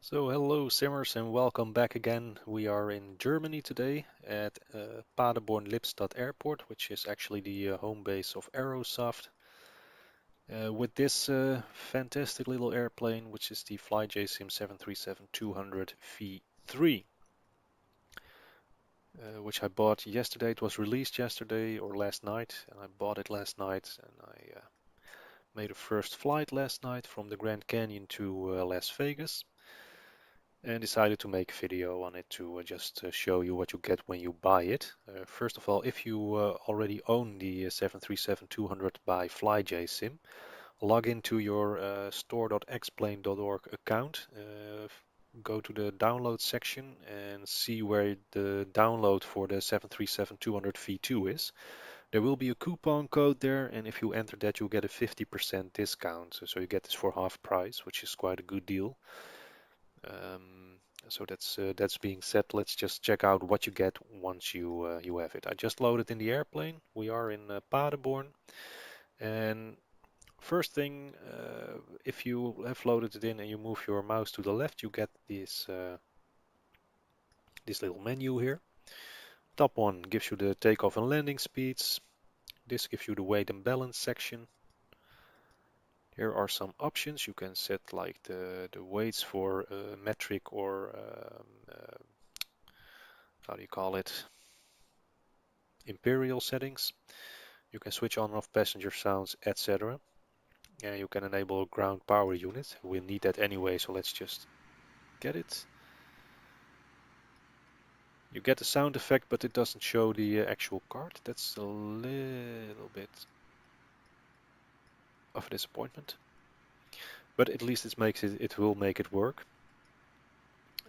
So hello Simmers and welcome back again. We are in Germany today at Paderborn-Lippstadt Airport, which is actually the home base of Aerosoft, with this fantastic little airplane, which is the FlyJSim 737-200 V3, which I bought yesterday. It was released yesterday or last night, and I bought it last night, and I made a first flight last night from the Grand Canyon to Las Vegas. And decided to make a video on it to just show you what you get when you buy it. First of all, if you already own the 737-200 by FlyJSim, log into your store.x-plane.org account, go to the download section and see where the download for the 737-200 V2 is. There will be a coupon code there, and if you enter that, you'll get a 50% discount. So you get this for half price, which is quite a good deal. So that's being said. Let's just check out what you get once you have it. I just loaded in the airplane. We are in Paderborn, and first thing, if you have loaded it in and you move your mouse to the left, you get this little menu here. Top one gives you the takeoff and landing speeds. This gives you the weight and balance section. Here are some options. You can set like the weights for metric or how do you call it? Imperial settings. You can switch on and off passenger sounds, etc. And you can enable ground power unit. We'll need that anyway, so let's just get it. You get the sound effect, but it doesn't show the actual card. That's a little bit of a disappointment. But at least it will make it work.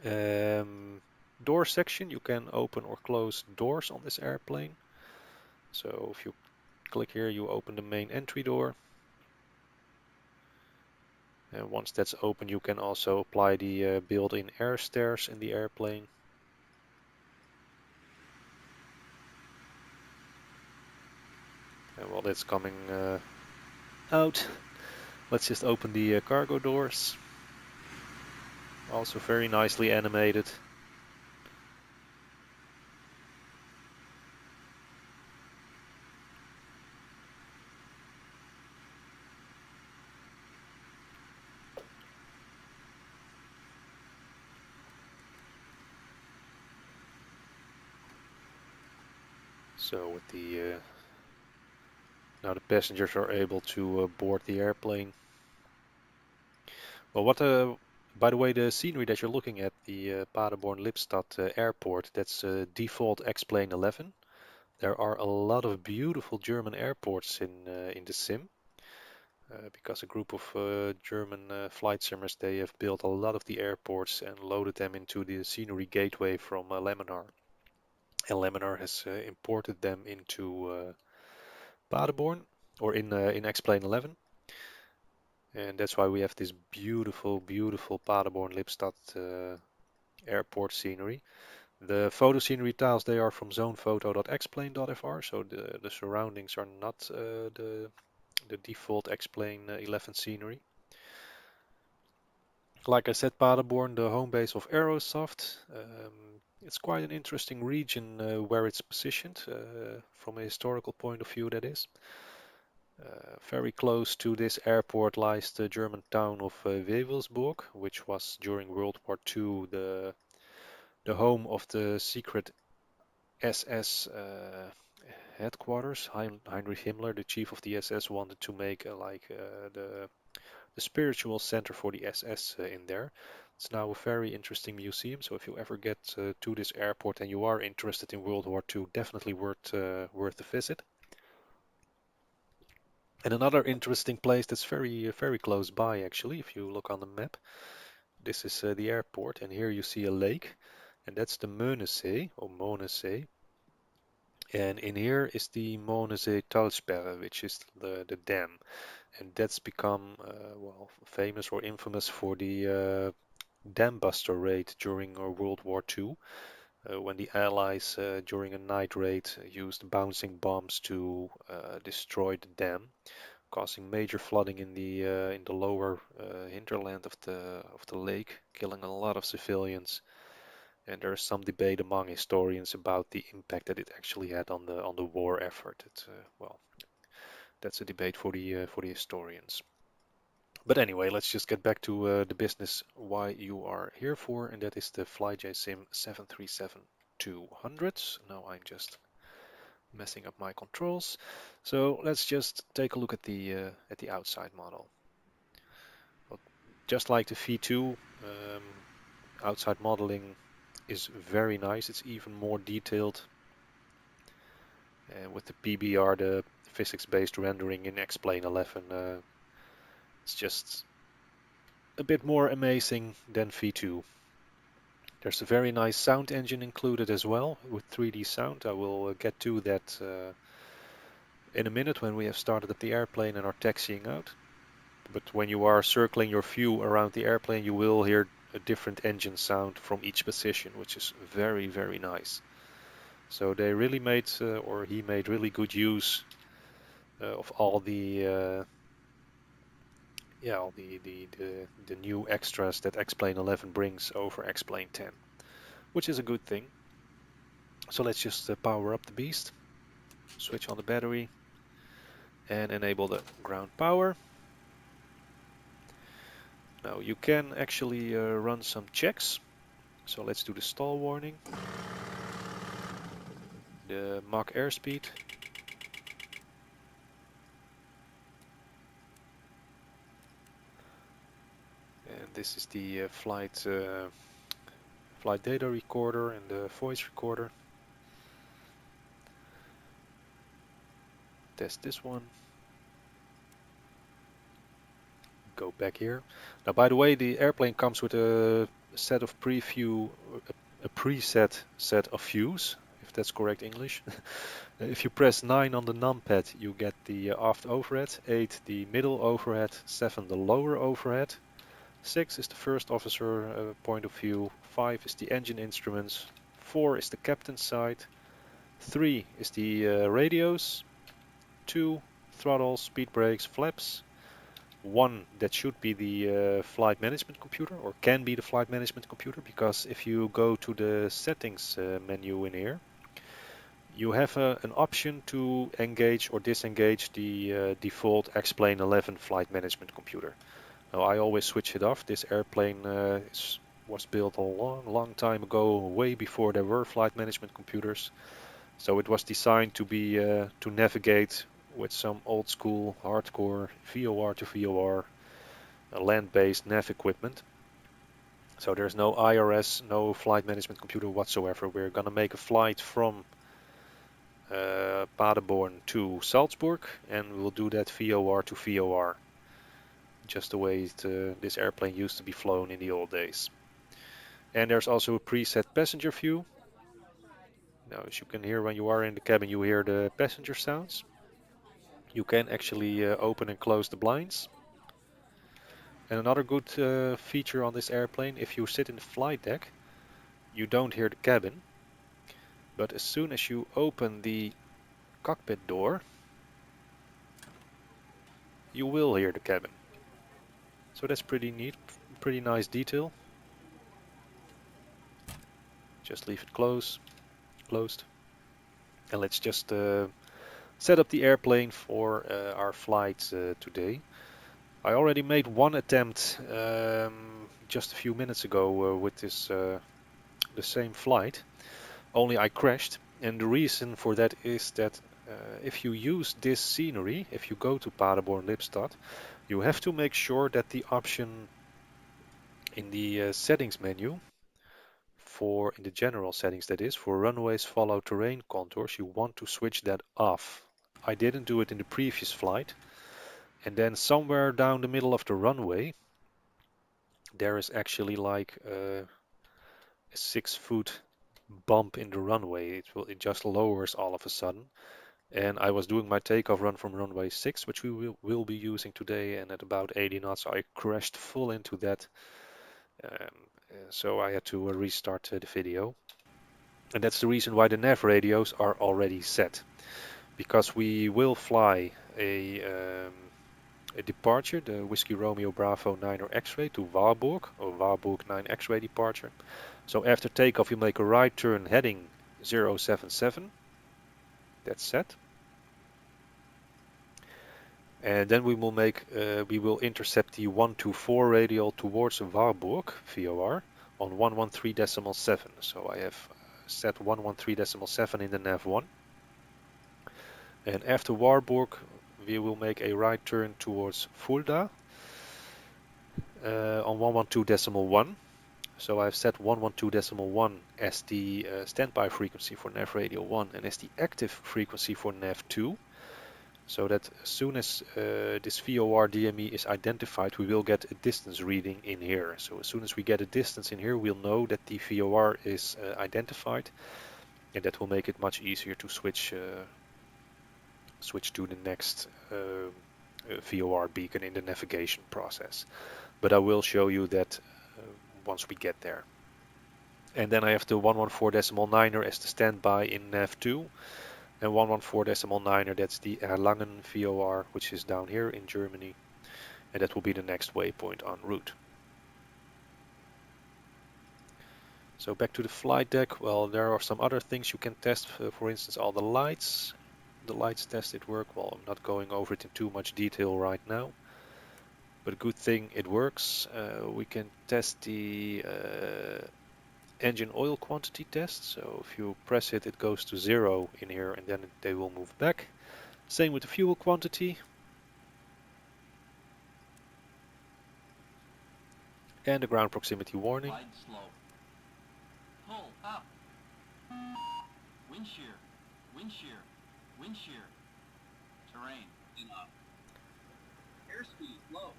Door section, you can open or close doors on this airplane. So if you click here, you open the main entry door. And once that's open, you can also apply the built-in air stairs in the airplane. And while that's coming out, let's just open the cargo doors. Also very nicely animated. So with the now the passengers are able to board the airplane. Well, by the way, the scenery that you're looking at, the Paderborn-Lippstadt airport, that's default X-plane 11. There are a lot of beautiful German airports in the sim. Because a group of German flight simmers, they have built a lot of the airports and loaded them into the scenery gateway from Laminar. And Laminar has imported them into Paderborn, or in X-plane 11. And that's why we have this beautiful, beautiful Paderborn-Lippstadt airport scenery. The photo scenery tiles, they are from zonephoto.x-plane.fr, so the surroundings are not the default X-plane 11 scenery. Like I said, Paderborn, the home base of Aerosoft. It's quite an interesting region where it's positioned, from a historical point of view, that is. Very close to this airport lies the German town of Wewelsburg, which was during World War II the home of the secret SS headquarters. Heinrich Himmler, the chief of the SS, wanted to make the spiritual center for the SS in there. It's now a very interesting museum, so if you ever get to this airport and you are interested in World War II, definitely worth a visit. And another interesting place that's very close by, actually, if you look on the map, this is the airport, and here you see a lake, and that's the Möhnesee, or Möhnesee. And in here is the Möhnesee Talsperre, which is the dam. And that's become, well, famous or infamous for the dam buster raid during World War II, when the Allies, during a night raid, used bouncing bombs to destroy the dam, causing major flooding in the lower hinterland of the lake, killing a lot of civilians. And there is some debate among historians about the impact that it actually had on the war effort. Well, that's a debate for the historians. But anyway, let's just get back to the business why you are here for, and that is the FlyJSim 737-200. Now I'm just messing up my controls. So let's just take a look at the outside model. Well, just like the V2, outside modeling is very nice. It's even more detailed. With the PBR, the physics-based rendering in X-Plane 11, it's just a bit more amazing than V2. There's a very nice sound engine included as well with 3D sound. I will get to that in a minute when we have started up the airplane and are taxiing out. But when you are circling your view around the airplane, you will hear a different engine sound from each position, which is very, very nice. So they really made, or he made really good use of all the the new extras that X-Plane 11 brings over X-Plane 10, which is a good thing. So let's just power up the beast, switch on the battery, and enable the ground power. Now you can actually run some checks. So let's do the stall warning, the Mach airspeed, and this is the flight data recorder and the voice recorder. Test this one. Go back here. Now, by the way, the airplane comes with a set of a preset set of views, if that's correct English. If you press 9 on the numpad, you get the aft overhead, 8 the middle overhead, 7 the lower overhead, 6 is the first officer point of view, 5 is the engine instruments, 4 is the captain's side, 3 is the radios, 2 throttle, speed brakes, flaps, 1 that should be the flight management computer, or can be the flight management computer, because if you go to the settings menu in here, you have an option to engage or disengage the default X-Plane 11 flight management computer. Now I always switch it off. This airplane was built a long time ago, way before there were flight management computers. So it was designed to be to navigate with some old school hardcore VOR to VOR land-based nav equipment. So there's no IRS, no flight management computer whatsoever. We're gonna make a flight from Paderborn to Salzburg, and we'll do that VOR to VOR, just the way this airplane used to be flown in the old days. And there's also a preset passenger view. Now, as you can hear when you are in the cabin, you hear the passenger sounds. You can actually open and close the blinds. And another good feature on this airplane, if you sit in the flight deck, you don't hear the cabin. But as soon as you open the cockpit door, you will hear the cabin. So that's pretty neat, pretty nice detail. Just leave it closed. And let's just set up the airplane for our flight today. I already made one attempt just a few minutes ago with this the same flight, only I crashed, and the reason for that is that if you use this scenery, if you go to Paderborn-Lippstadt, you have to make sure that the option in the settings menu, in the general settings that is, for runways follow terrain contours, you want to switch that off. I didn't do it in the previous flight, and then somewhere down the middle of the runway there is actually like a 6-foot bump in the runway. It just lowers all of a sudden. And I was doing my takeoff run from runway 6, which we will be using today, and at about 80 knots I crashed full into that. So I had to restart the video. And that's the reason why the nav radios are already set. Because we will fly a a departure, the Whiskey Romeo Bravo 9 or X-ray to Warburg, or Warburg 9 X-ray departure. So after takeoff you make a right turn heading 077, that's set. And then we will intercept the 124 radial towards Warburg VOR on 113.7. So I have set 113.7 in the nav1. And after Warburg we will make a right turn towards Fulda on 112.1. So I've set 112.1 as the standby frequency for nav radial 1 and as the active frequency for nav 2. So that as soon as this VOR DME is identified, we will get a distance reading in here. So as soon as we get a distance in here, we'll know that the VOR is identified, and that will make it much easier to switch to the next VOR beacon in the navigation process. But I will show you that once we get there. And then I have the 114.9er as the standby in nav2. And 114.9er, that's the Erlangen VOR, which is down here in Germany. And that will be the next waypoint en route. So back to the flight deck. Well, there are some other things you can test. For instance, all the lights. The lights tested work. Well, I'm not going over it in too much detail right now. But a good thing it works. We can test the engine oil quantity test. So if you press it, it goes to 0 in here and then they will move back. Same with the fuel quantity. And the ground proximity warning. Glide slow. Pull up. Wind shear. Wind shear. Wind shear. Terrain. In up. Airspeed low.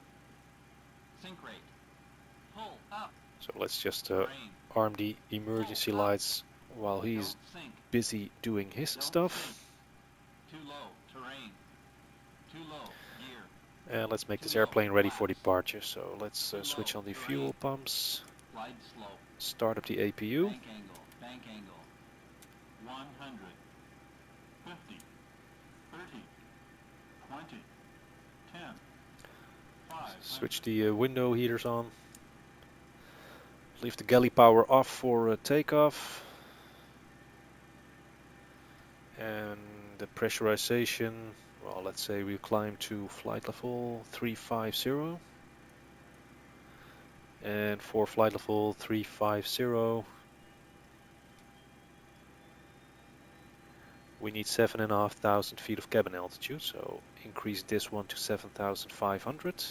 Sink rate. Pull up. So let's just arm the emergency lights while he's busy doing his stuff. Too low. Terrain. Too low. Gear. And let's make this airplane ready for departure. So let's switch on the fuel pumps. Glide slow. Start up the APU. Bank angle. Bank angle. 100. 50. 30. 20. 10. 5. Switch the window heaters on. Leave the galley power off for takeoff. And the pressurization, well, let's say we climb to flight level 350. And for flight level 350, we need 7,500 feet of cabin altitude, so increase this one to 7,500.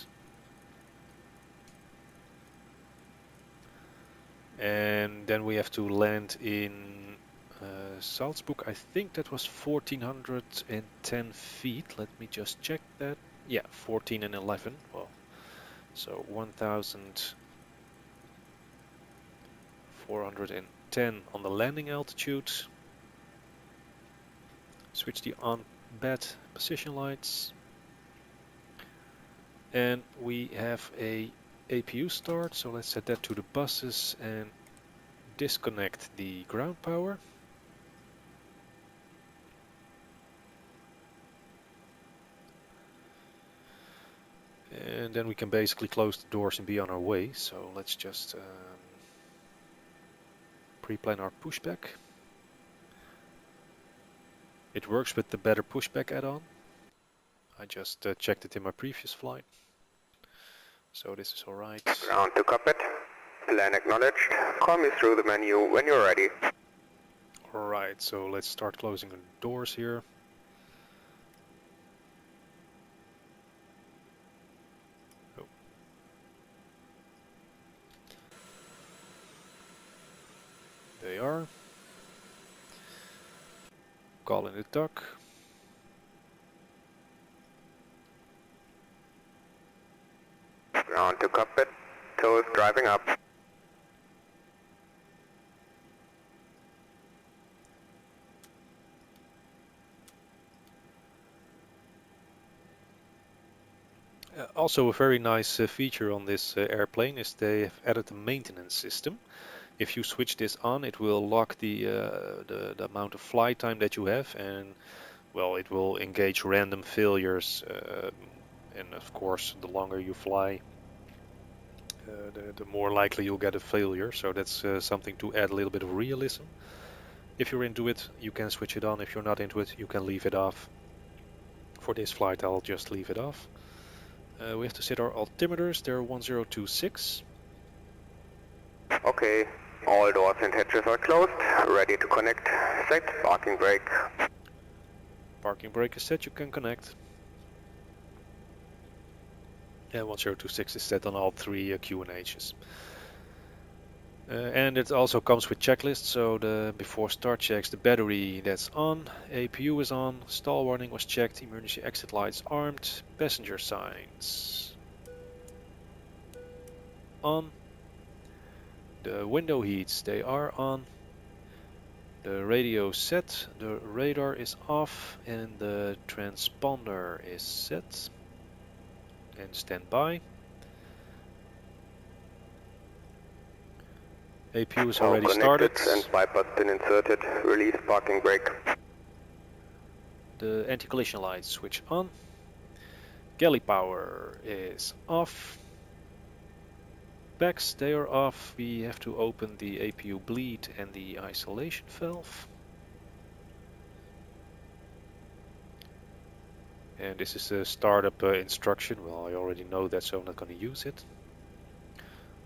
And then we have to land in Salzburg. I think that was 1,410 feet. Let me just check that. Yeah, 14 and 11. Well, so 1,410 on the landing altitude. Switch the on-bed position lights. And we have a APU start, so let's set that to the buses and disconnect the ground power. And then we can basically close the doors and be on our way. So let's just pre-plan our pushback. It works with the better pushback add-on. I just checked it in my previous flight. So this is alright. Ground to Cockpit. Plan acknowledged. Call me through the menu when you're ready. Alright, so let's start closing the doors here. Oh. They are. Call in the duck. Ground to Cockpit. Toes driving up. Also a very nice feature on this airplane is they have added a maintenance system. If you switch this on, it will lock the amount of flight time that you have, and well, it will engage random failures And of course, the longer you fly, the more likely you'll get a failure. So that's something to add a little bit of realism. If you're into it, you can switch it on. If you're not into it, you can leave it off. For this flight, I'll just leave it off. We have to set our altimeters. They're 1026. Okay, all doors and hatches are closed. Ready to connect. Set parking brake. Parking brake is set, you can connect. And 1026 is set on all three Q and H's. And it also comes with checklists, so before start checks, the battery that's on, APU is on, stall warning was checked, emergency exit lights armed, passenger signs on, the window heats, they are on, the radio set, the radar is off, and the transponder is set, and standby. APU is already started. And bypass pin inserted. Release parking brake. The anti-collision lights switch on. Galley power is off. Backs, they are off. We have to open the APU bleed and the isolation valve. And this is a startup instruction. Well, I already know that, so I'm not going to use it.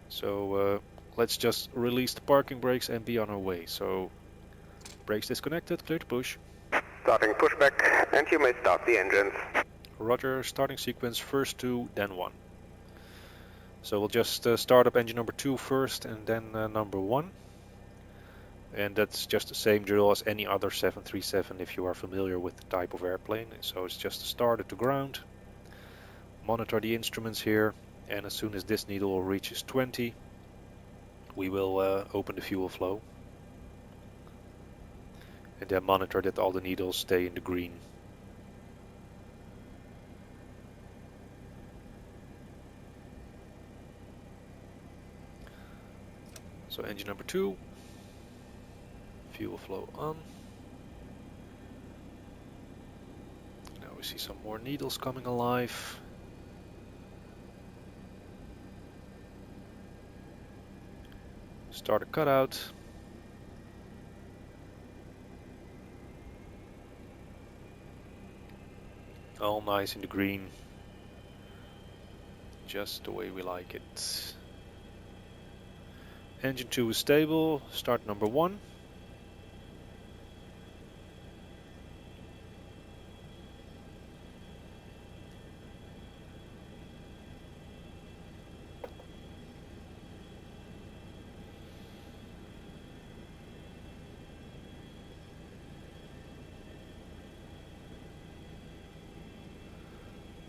So let's just release the parking brakes and be on our way. So brakes disconnected, clear to push. Starting pushback, and you may start the engines. Roger, starting sequence, first 2, then 1. So we'll just start up engine number 2 first and then number 1. And that's just the same drill as any other 737 if you are familiar with the type of airplane. So it's just to start it to ground, monitor the instruments here, and as soon as this needle reaches 20, we will open the fuel flow. And then monitor that all the needles stay in the green. So engine number 2, fuel flow on. Now we see some more needles coming alive. Start a cutout. All nice in the green. Just the way we like it. Engine 2 is stable. Start number 1.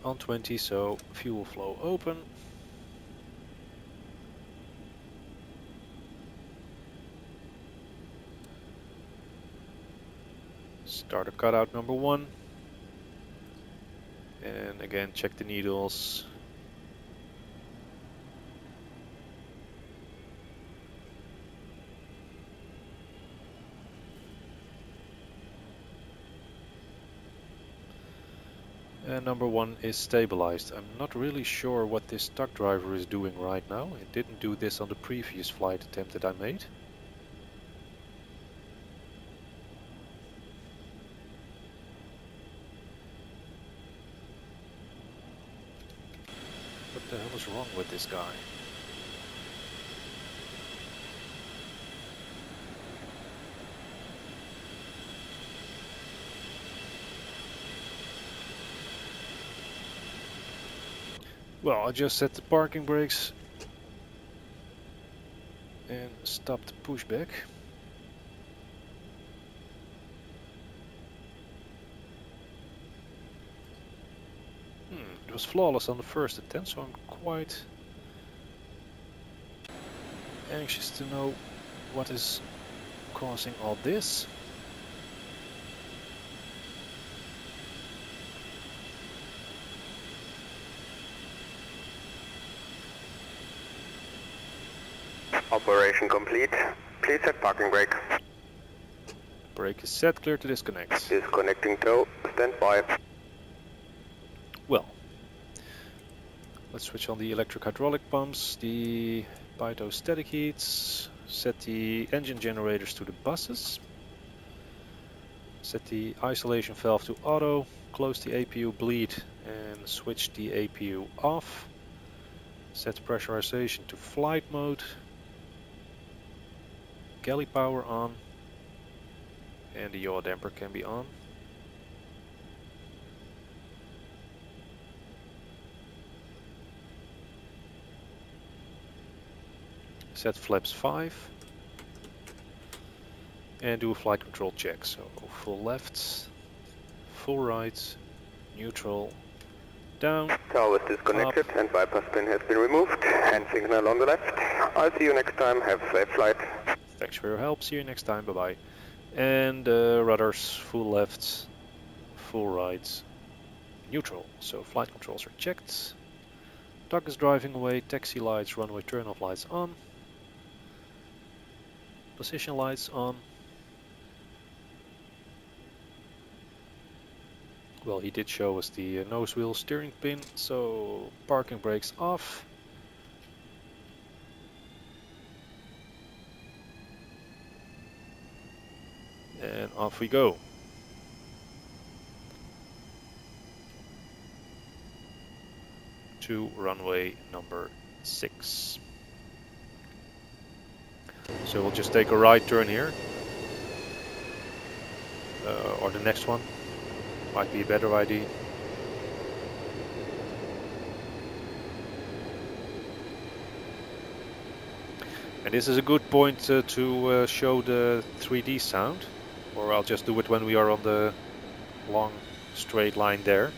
On 20, so fuel flow open. Start a cutout number 1. And again, check the needles. And number 1 is stabilized. I'm not really sure what this tuck driver is doing right now. It didn't do this on the previous flight attempt that I made. What the hell is wrong with this guy? Well, I just set the parking brakes and stopped the pushback. It was flawless on the first attempt, so I'm quite anxious to know what is causing all this. Operation complete. Please set parking brake. Brake is set, clear to disconnect. Disconnecting tow. Stand by. Well, Let's switch on the electric hydraulic pumps, the pitot-static heats, set the engine generators to the buses, set the isolation valve to auto, close the APU bleed and switch the APU off, set pressurization to flight mode, galley power on, and the yaw damper can be on. Set flaps 5 and do a flight control check. So full left, full right, neutral, down, Tower is disconnected up. and bypass pin has been removed. Hand signal on the left. I'll see you next time. Have a safe flight. Thanks for your help. See you next time. Bye bye. And rudders full left, full right, neutral. So flight controls are checked. Duck is driving away. Taxi lights, runway turn-off lights on. Position lights on. Well, he did show us the nose wheel steering pin, so parking brakes off. And off we go. To runway number 6. So we'll just take a right turn here. Or the next one. Might be a better idea. And this is a good point to show the 3D sound. Or I'll just do it when we are on the long straight line there.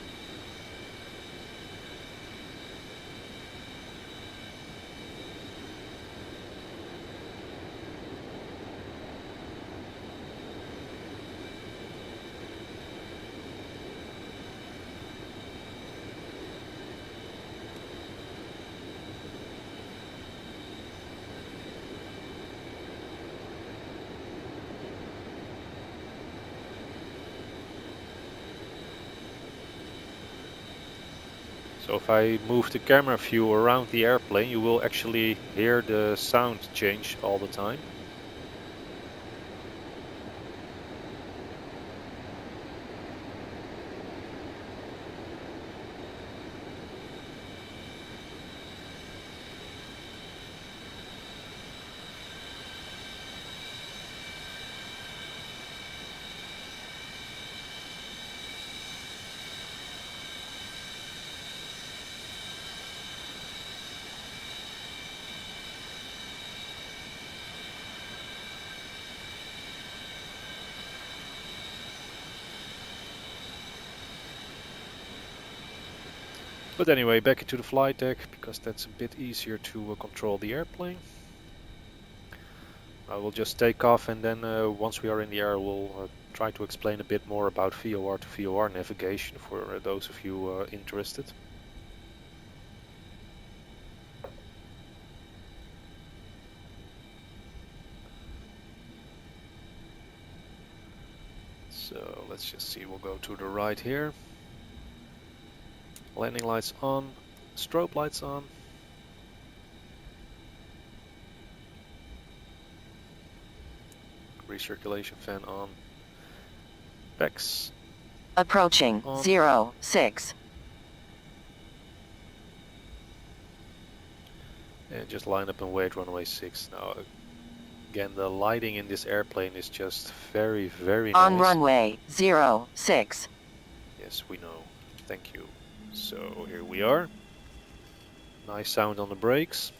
So if I move the camera view around the airplane, you will actually hear the sound change all the time. But anyway, back into the flight deck, because that's a bit easier to control the airplane. I will just take off, and then once we are in the air, we'll try to explain a bit more about VOR to VOR navigation for those of you interested. So let's just see, we'll go to the right here. Landing lights on, strobe lights on. Recirculation fan on. Bex. Approaching On. 06. And just line up and wait, runway 6. Now, again, the lighting in this airplane is just very, very nice. On runway 06. Yes, we know. Thank you. So here we are. Nice sound on the brakes.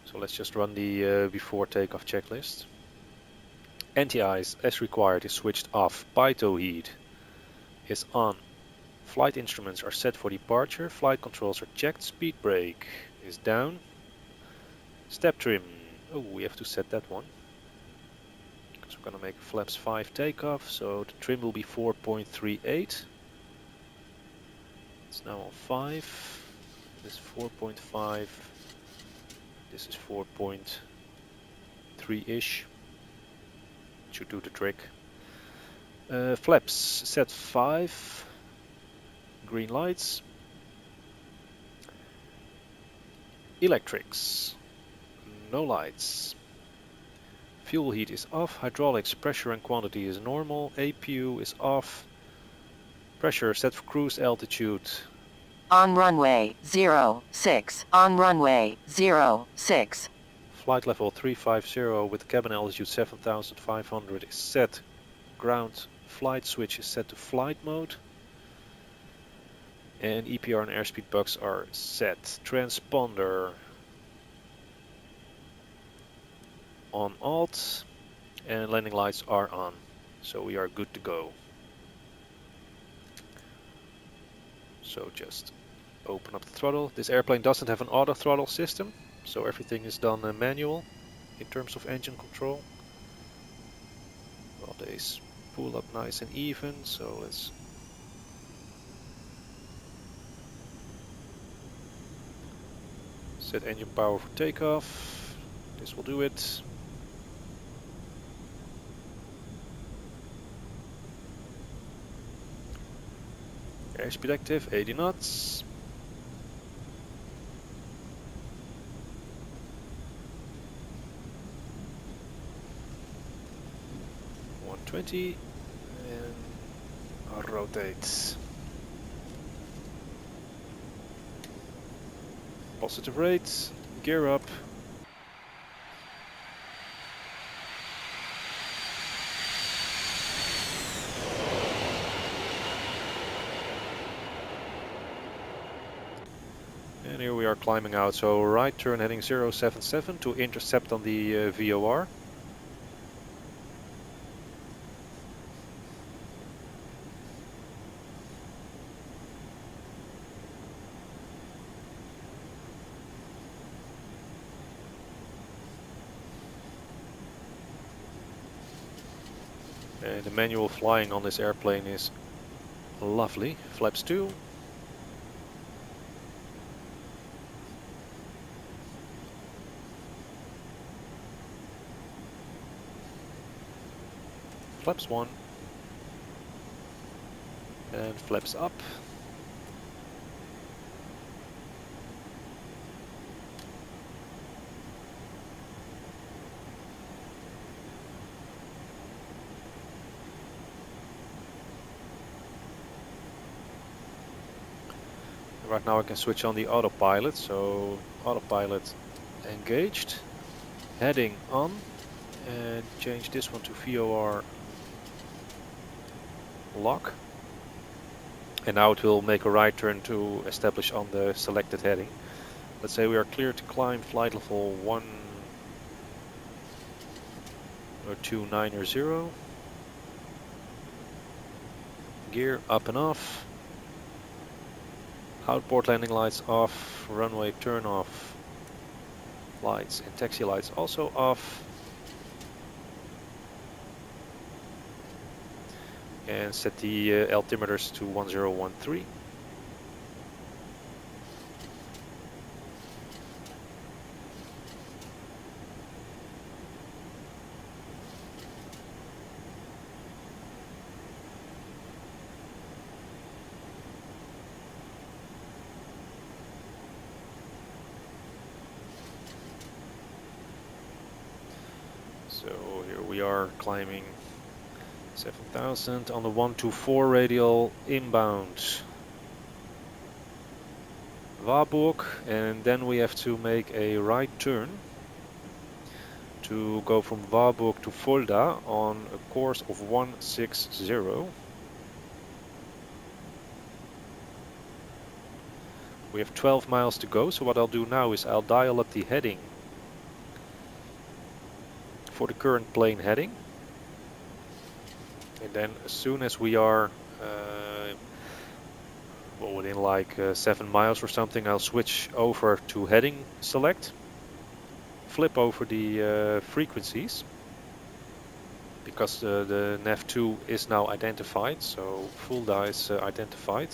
So let's just run the before takeoff checklist. Anti-ice as required is switched off. Pitot heat is on. Flight instruments are set for departure. Flight controls are checked. Speed brake is down. Step trim. Oh, we have to set that one. Because we're going to make a flaps 5 takeoff. So the trim will be 4.38. It's now on 5. This is 4.5. This is 4.3-ish. Should do the trick. Flaps set 5. Green lights. Electrics, no lights. Fuel heat is off, hydraulics pressure and quantity is normal, APU is off. Pressure set for cruise altitude. On runway 06, on runway 06. Flight level 350 with cabin altitude 7500 is set. Ground flight switch is set to flight mode. And EPR and airspeed bugs are set. Transponder on alt. And landing lights are on. So we are good to go. So just open up the throttle. This airplane doesn't have an auto throttle system. So everything is done manual in terms of engine control. Well, they spool up nice and even, so let's set engine power for takeoff. This will do it. Airspeed active, 80 knots. .20 and rotate. Positive rate, gear up. And here we are climbing out, so right turn heading 077 to intercept on the VOR. And the manual flying on this airplane is lovely. Flaps 2. Flaps 1. And flaps up. Right now I can switch on the autopilot, so autopilot engaged, heading on, and change this one to VOR lock. And now it will make a right turn to establish on the selected heading. Let's say we are clear to climb flight level 10290. Gear up and off. Outboard landing lights off, runway turn off, lights and taxi lights also off. And set the altimeters to 1013. So here we are climbing 7000 on the 124 radial inbound Warburg, and then we have to make a right turn to go from Warburg to Fulda on a course of 160. We have 12 miles to go, so what I'll do now is I'll dial up the heading for the current plane heading. And then as soon as we are well, within like 7 miles or something, I'll switch over to heading select, flip over the frequencies, because the nav2 is now identified, so Fulda is identified.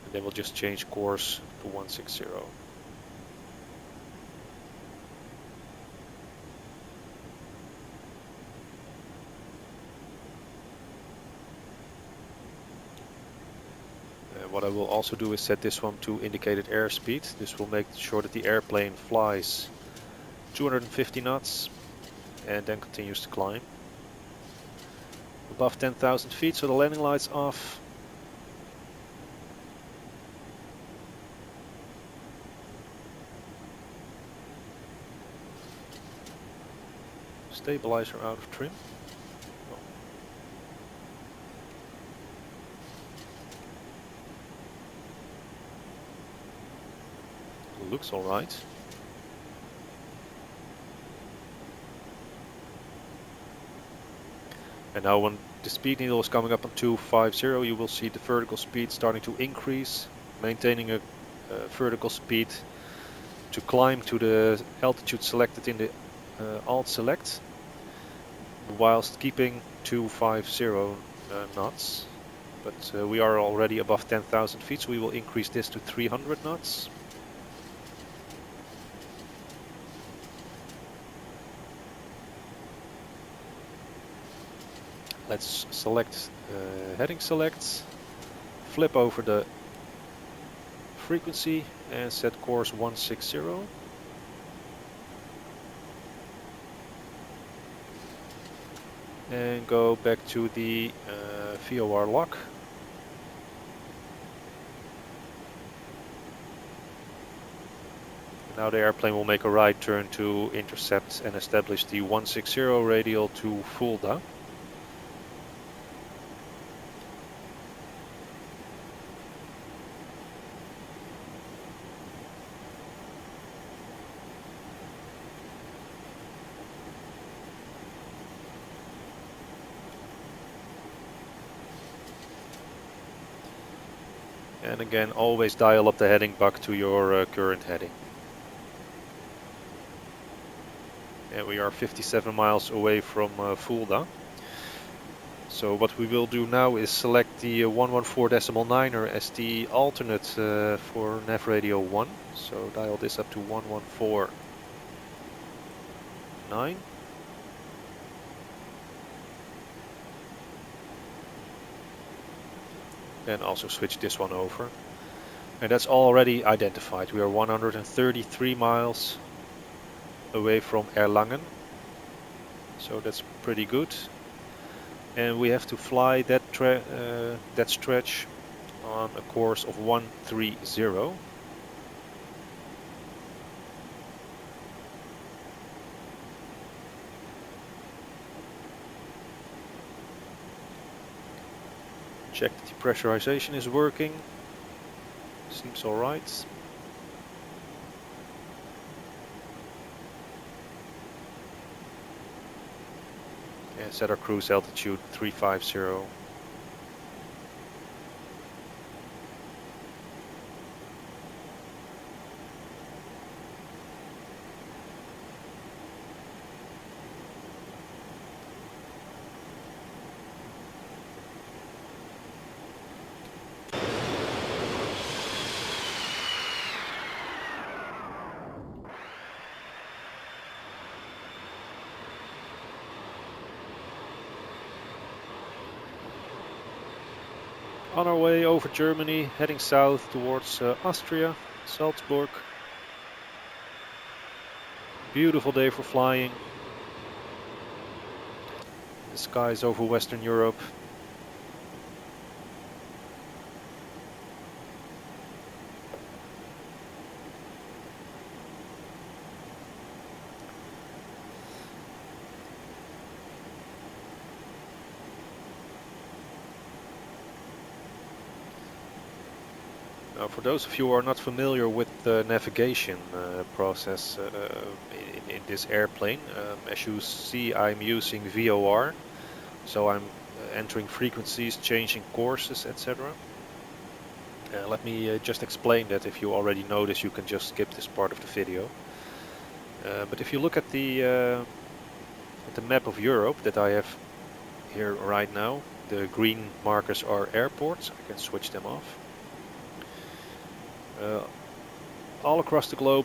And then we'll just change course to 160. What I will also do is set this one to indicated airspeed. This will make sure that the airplane flies 250 knots and then continues to climb. Above 10,000 feet, so the landing lights off. Stabilizer out of trim. Looks alright. And now when the speed needle is coming up on 250, you will see the vertical speed starting to increase, maintaining a vertical speed to climb to the altitude selected in the alt select, whilst keeping 250 knots. But we are already above 10,000 feet, so we will increase this to 300 knots. Let's select heading select, flip over the frequency and set course 160. And go back to the VOR lock. Now the airplane will make a right turn to intercept and establish the 160 radial to Fulda. And again, always dial up the heading back to your current heading. And we are 57 miles away from Fulda. So what we will do now is select the 114.9er as the alternate for nav radio 1. So dial this up to 114.9. And also switch this one over. And that's already identified. We are 133 miles away from Erlangen. So that's pretty good. And we have to fly that stretch on a course of 130. Check that the pressurization is working. Seems alright. And set our cruise altitude 350. On our way over Germany, heading south towards Austria, Salzburg. Beautiful day for flying. The skies over Western Europe. Now, for those of you who are not familiar with the navigation process in this airplane, as you see, I'm using VOR, so I'm entering frequencies, changing courses, etc. Let me just explain that. If you already know this, you can just skip this part of the video. But if you look at the map of Europe that I have here right now, the green markers are airports. I can switch them off. All across the globe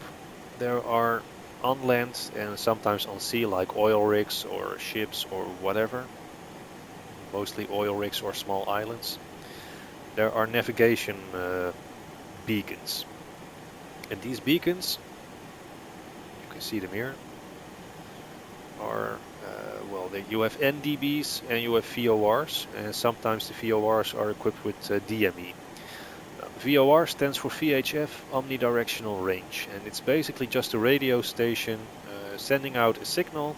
there are on land and sometimes on sea, like oil rigs or ships or whatever, mostly oil rigs or small islands. there are navigation beacons. And these beacons, you can see them here, are well, you have NDBs and you have VORs, and sometimes the VORs are equipped with DME. VOR stands for VHF omnidirectional range, and it's basically just a radio station sending out a signal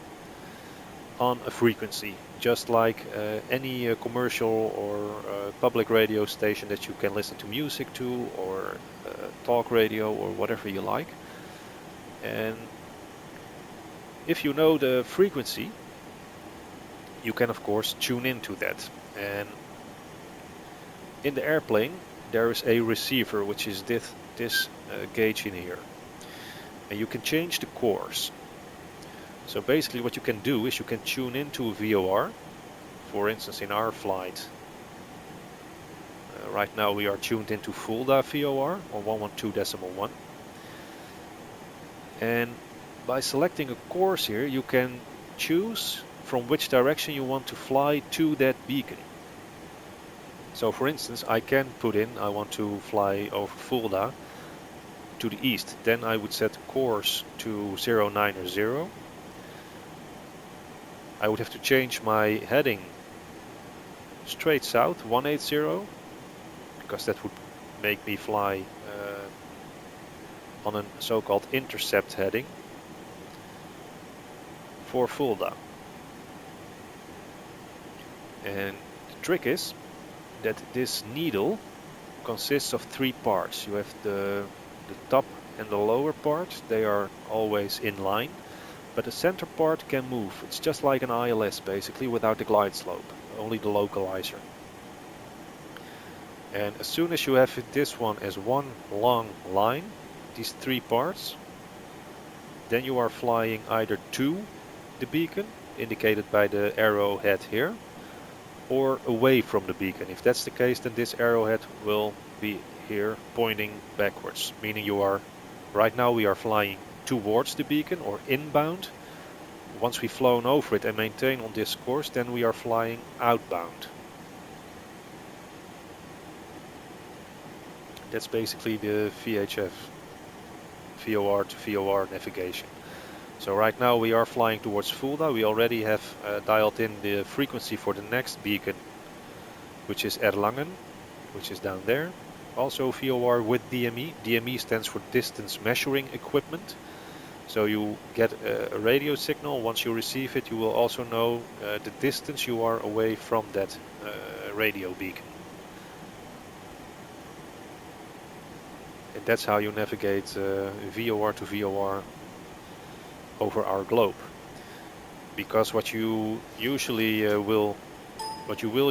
on a frequency, just like any commercial or public radio station that you can listen to music to, or talk radio, or whatever you like. And if you know the frequency, you can of course tune into that. And in the airplane there is a receiver, which is this gauge in here, and you can change the course. So basically what you can do is you can tune into a VOR. For instance, in our flight right now we are tuned into Fulda VOR on 112.1, and by selecting a course here you can choose from which direction you want to fly to that beacon. So for instance, I can put in, I want to fly over Fulda to the east. Then I would set course to 090. I would have to change my heading straight south, 180, because that would make me fly on a so-called intercept heading for Fulda. And the trick is that this needle consists of three parts. You have the top and the lower part, they are always in line, but the center part can move. It's just like an ILS basically, without the glide slope, only the localizer. And as soon as you have this one as one long line, these three parts, then you are flying either to the beacon, indicated by the arrowhead here, or away from the beacon. If that's the case, then this arrowhead will be here pointing backwards, meaning you are, right now we are flying towards the beacon or inbound. Once we've flown over it and maintain on this course, then we are flying outbound. That's basically the VHF, VOR to VOR navigation. So right now we are flying towards Fulda. We already have dialed in the frequency for the next beacon, which is Erlangen, which is down there. Also VOR with DME. DME stands for distance measuring equipment. So you get a radio signal. Once you receive it, you will also know the distance you are away from that radio beacon. And that's how you navigate VOR to VOR over our globe. Because what you usually will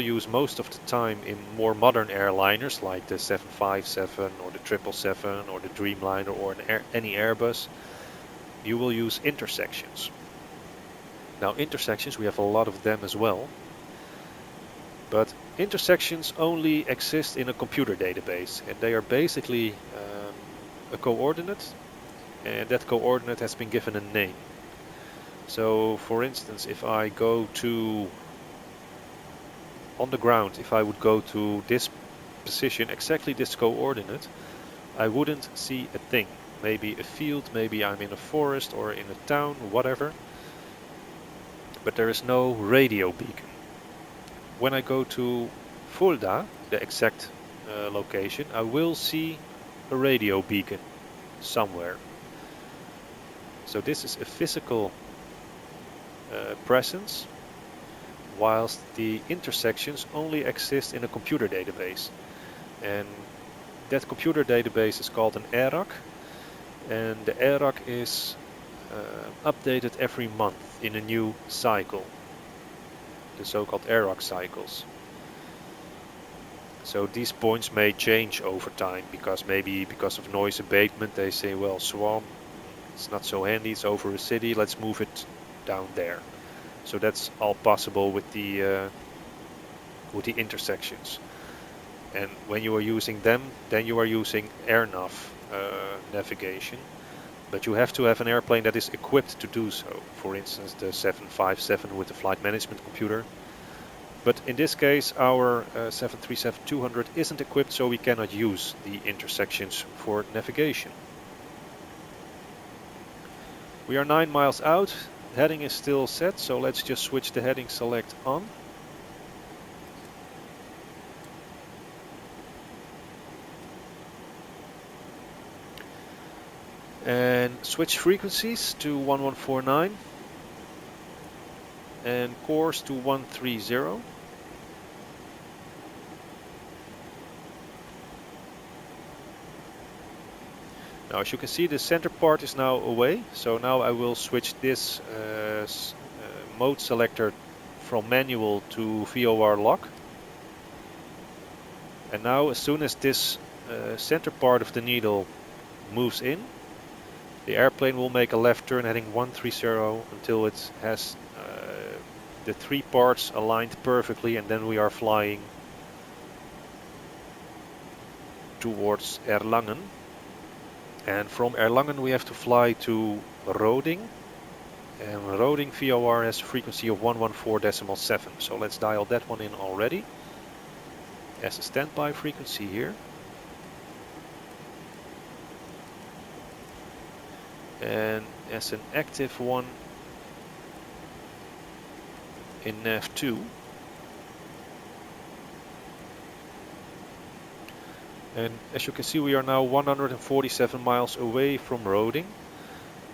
use most of the time in more modern airliners like the 757 or the 777 or the Dreamliner or any Airbus, you will use intersections. Now intersections, we have a lot of them as well, but intersections only exist in a computer database, and they are basically a coordinate, and that coordinate has been given a name. So for instance, if I go to, on the ground, if I would go to this position, exactly this coordinate, I wouldn't see a thing. Maybe a field, maybe I'm in a forest or in a town, whatever. But there is no radio beacon. When I go to Fulda, the exact location, I will see a radio beacon somewhere. So this is a physical presence, whilst the intersections only exist in a computer database. And that computer database is called an ERAC, and the ERAC is updated every month in a new cycle, the so-called ERAC cycles. So these points may change over time, because maybe because of noise abatement they say, well, Swarm, it's not so handy, it's over a city, let's move it down there. So that's all possible with the intersections. And when you are using them, then you are using AirNav navigation. But you have to have an airplane that is equipped to do so. For instance, the 757 with the flight management computer. But in this case, our 737-200 isn't equipped, so we cannot use the intersections for navigation. We are 9 miles out. Heading is still set, so let's just switch the heading select on. And switch frequencies to 1149 and course to 130. Now, as you can see, the center part is now away, so now I will switch this mode selector from manual to VOR lock. And now, as soon as this center part of the needle moves in, the airplane will make a left turn heading 130 until it has the 3 parts aligned perfectly, and then we are flying towards Erlangen. And from Erlangen we have to fly to Roding, and Roding VOR has a frequency of 114.7, so let's dial that one in already as a standby frequency here. And as an active one in nav2. And as you can see, we are now 147 miles away from Roding.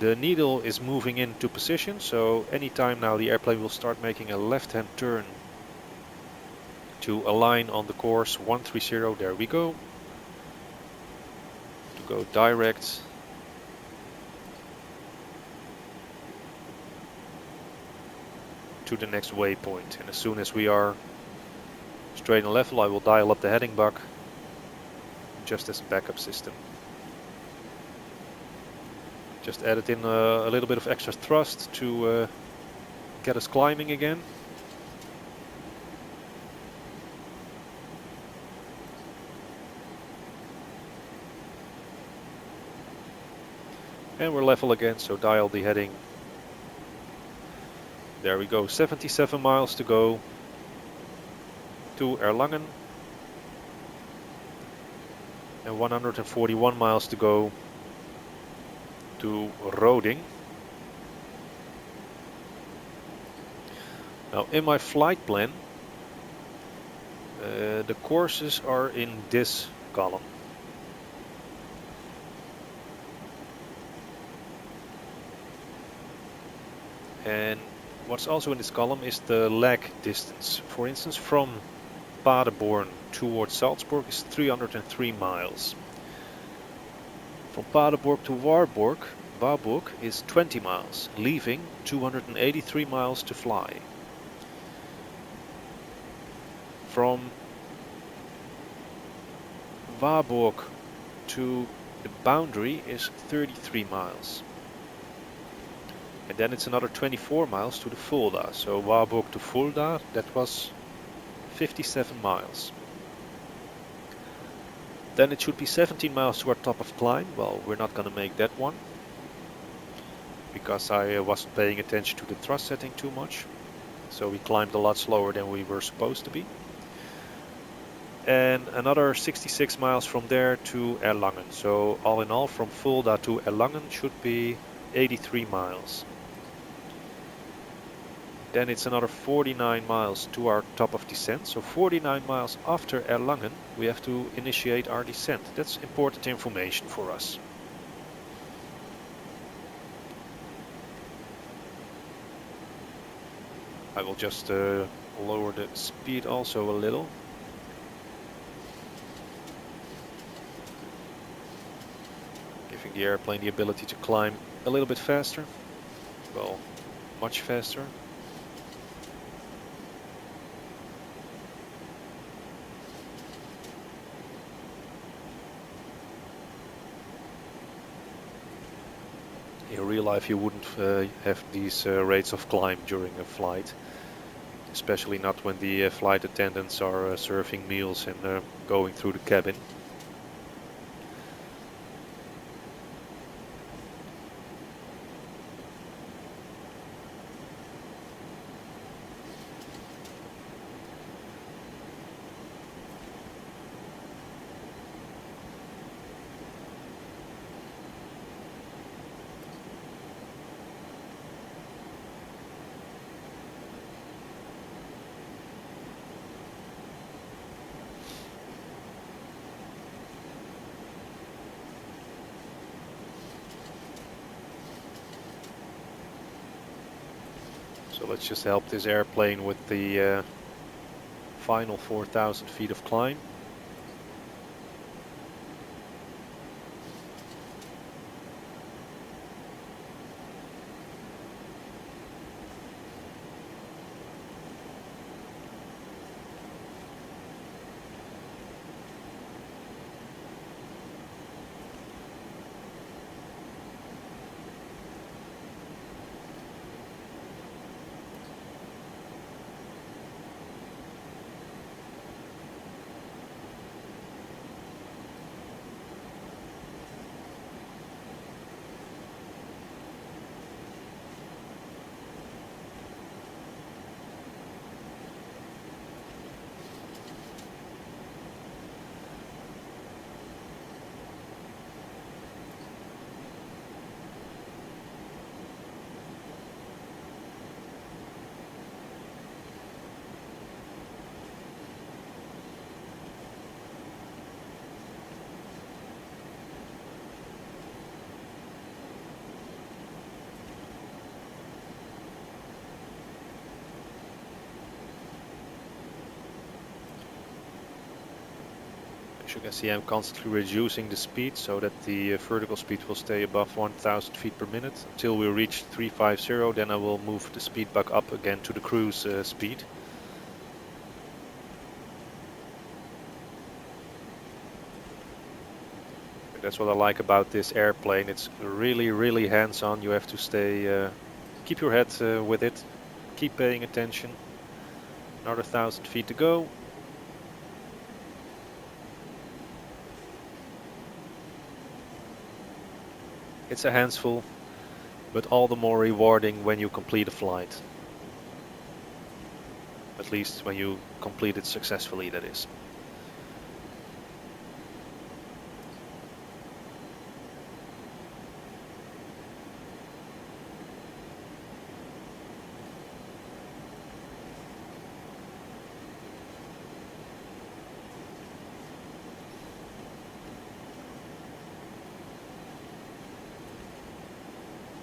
The needle is moving into position, so anytime now the airplane will start making a left-hand turn to align on the course 130. There we go. To go direct. To the next waypoint, and as soon as we are straight and level, I will dial up the heading buck just as a backup system. Just added in a little bit of extra thrust to get us climbing again. And we're level again, so dial the heading. There we go, 77 miles to go to Erlangen and 141 miles to go to Roding. Now in my flight plan, the courses are in this column. And what's also in this column is the lag distance. For instance, from Paderborn towards Salzburg is 303 miles. From Paderborn to Warburg is 20 miles, leaving 283 miles to fly. From Warburg to the boundary is 33 miles. And then it's another 24 miles to the Fulda. So Warburg to Fulda, that was 57 miles. Then it should be 17 miles to our top of climb. Well, we're not going to make that one, because I wasn't paying attention to the thrust setting too much. So we climbed a lot slower than we were supposed to be. And another 66 miles from there to Erlangen. So all in all, from Fulda to Erlangen should be 83 miles. Then it's another 49 miles to our top of descent. So 49 miles after Erlangen, we have to initiate our descent. That's important information for us. I will just lower the speed also a little. Giving the airplane the ability to climb a little bit faster. Well, much faster. In real life you wouldn't have these rates of climb during a flight, especially not when the flight attendants are serving meals and going through the cabin. So let's just help this airplane with the final 4,000 feet of climb. As you can see, I'm constantly reducing the speed so that the vertical speed will stay above 1,000 feet per minute until we reach 350. Then I will move the speed back up again to the cruise speed. That's what I like about this airplane. It's really hands-on. You have to stay, keep your head with it, keep paying attention. Another 1,000 feet to go. It's a handful, but all the more rewarding when you complete a flight. At least when you complete it successfully, that is.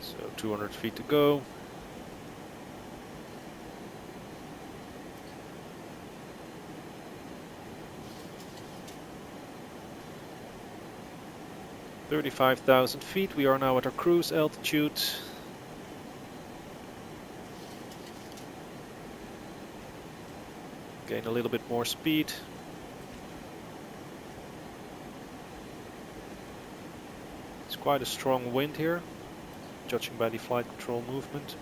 So 200 feet to go. "35,000 feet, we are now at our cruise altitude. Gain a little bit more speed. It's quite a strong wind here, judging by the flight control movement.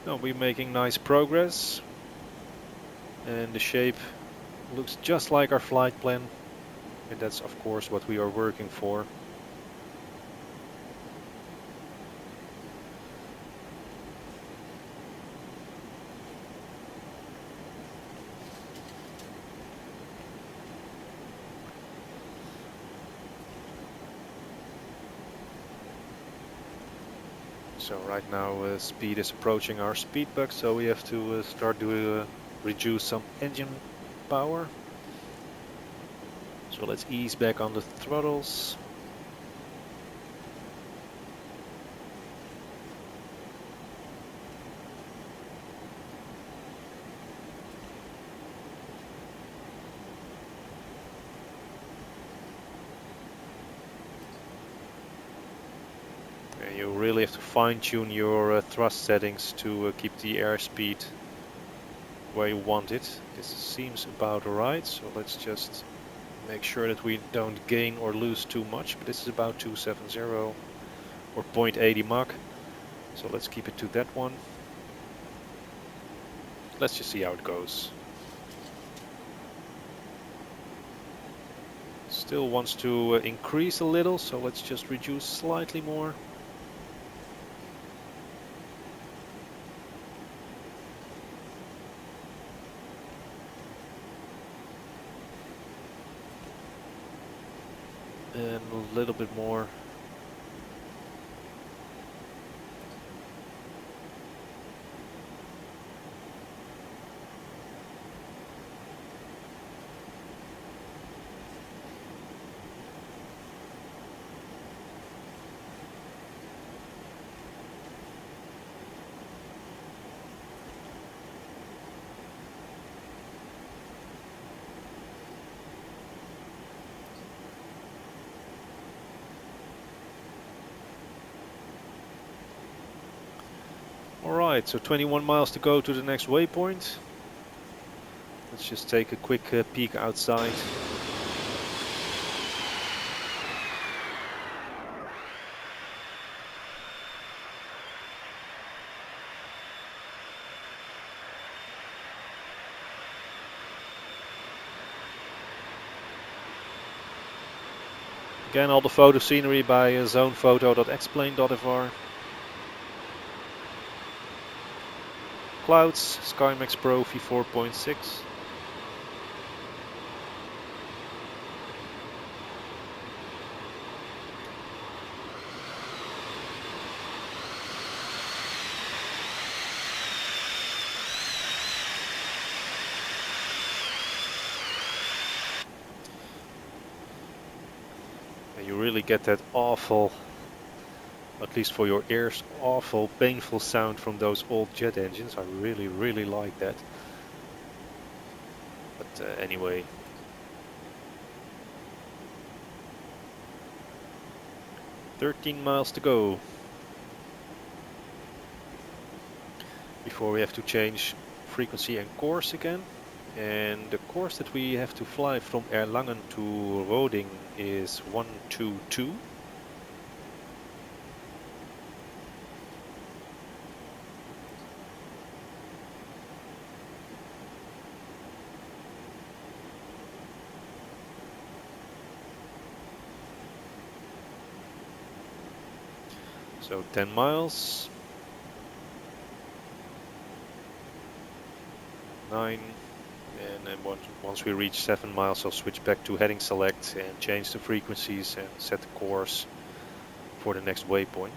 Now we're making nice progress, and the shape looks just like our flight plan, and that's of course what we are working for. So right now speed is approaching our speed bug, so we have to start to reduce some engine power. So let's ease back on the throttles. You really have to fine-tune your thrust settings to keep the airspeed where you want it. This seems about right, so let's just make sure that we don't gain or lose too much. But this is about 270 or 0.80 Mach, so let's keep it to that one. Let's just see how it goes. Still wants to increase a little, so let's just reduce slightly more. And a little bit more. Alright, so 21 miles to go to the next waypoint. Let's just take a quick peek outside. Again, all the photo scenery by zonephoto.x-plane.fr. Clouds, SkyMax Pro v4.6. You really get that awful, at least for your ears, awful, painful sound from those old jet engines. I really like that. But anyway. "13 miles to go before we have to change frequency and course again. And the course that we have to fly from Erlangen to Roding is 122. So 10 miles. 9. And then once we reach 7 miles, I'll switch back to heading select and change the frequencies and set the course for the next waypoint.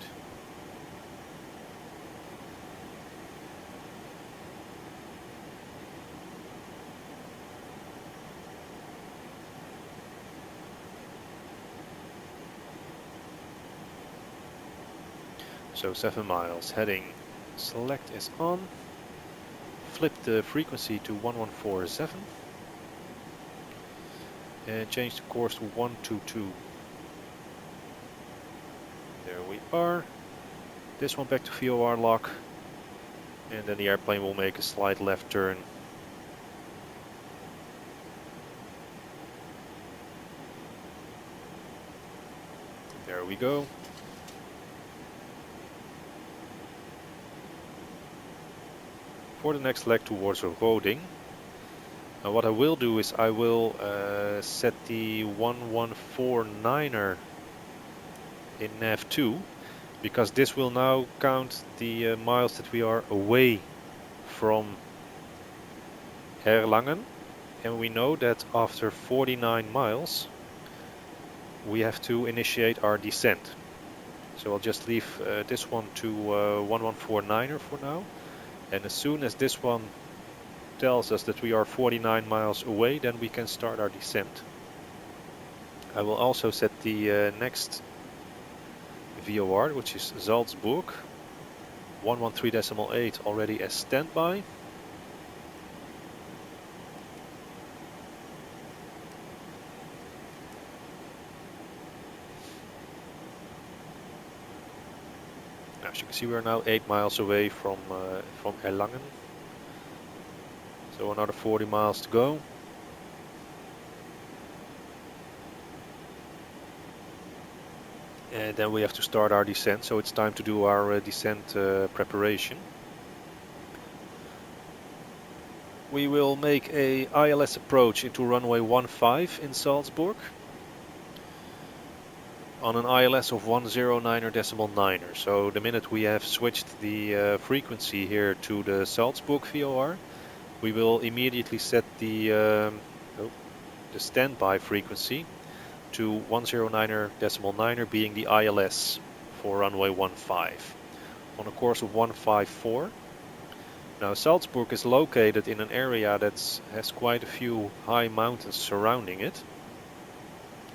So 7 miles, heading select is on. Flip the frequency to 1147 and change the course to 122. There we are. This one back to VOR lock, and then the airplane will make a slight left turn. There we go. For the next leg towards Roding. Now what I will do is I will set the 1149er in nav2, because this will now count the miles that we are away from Erlangen, and we know that after 49 miles we have to initiate our descent. So I'll just leave this one to 1149er for now. And as soon as this one tells us that we are 49 miles away, then we can start our descent. I will also set the next VOR, which is Salzburg, 113.8 already as standby. As you can see, we are now 8 miles away from Erlangen. So another 40 miles to go. And then we have to start our descent, so it's time to do our descent preparation. We will make a ILS approach into runway 15 in Salzburg on an ILS of 109.9. So the minute we have switched the frequency here to the Salzburg VOR, we will immediately set the standby frequency to 109.9 being the ILS for runway 15 on a course of 154. Now Salzburg is located in an area that has quite a few high mountains surrounding it,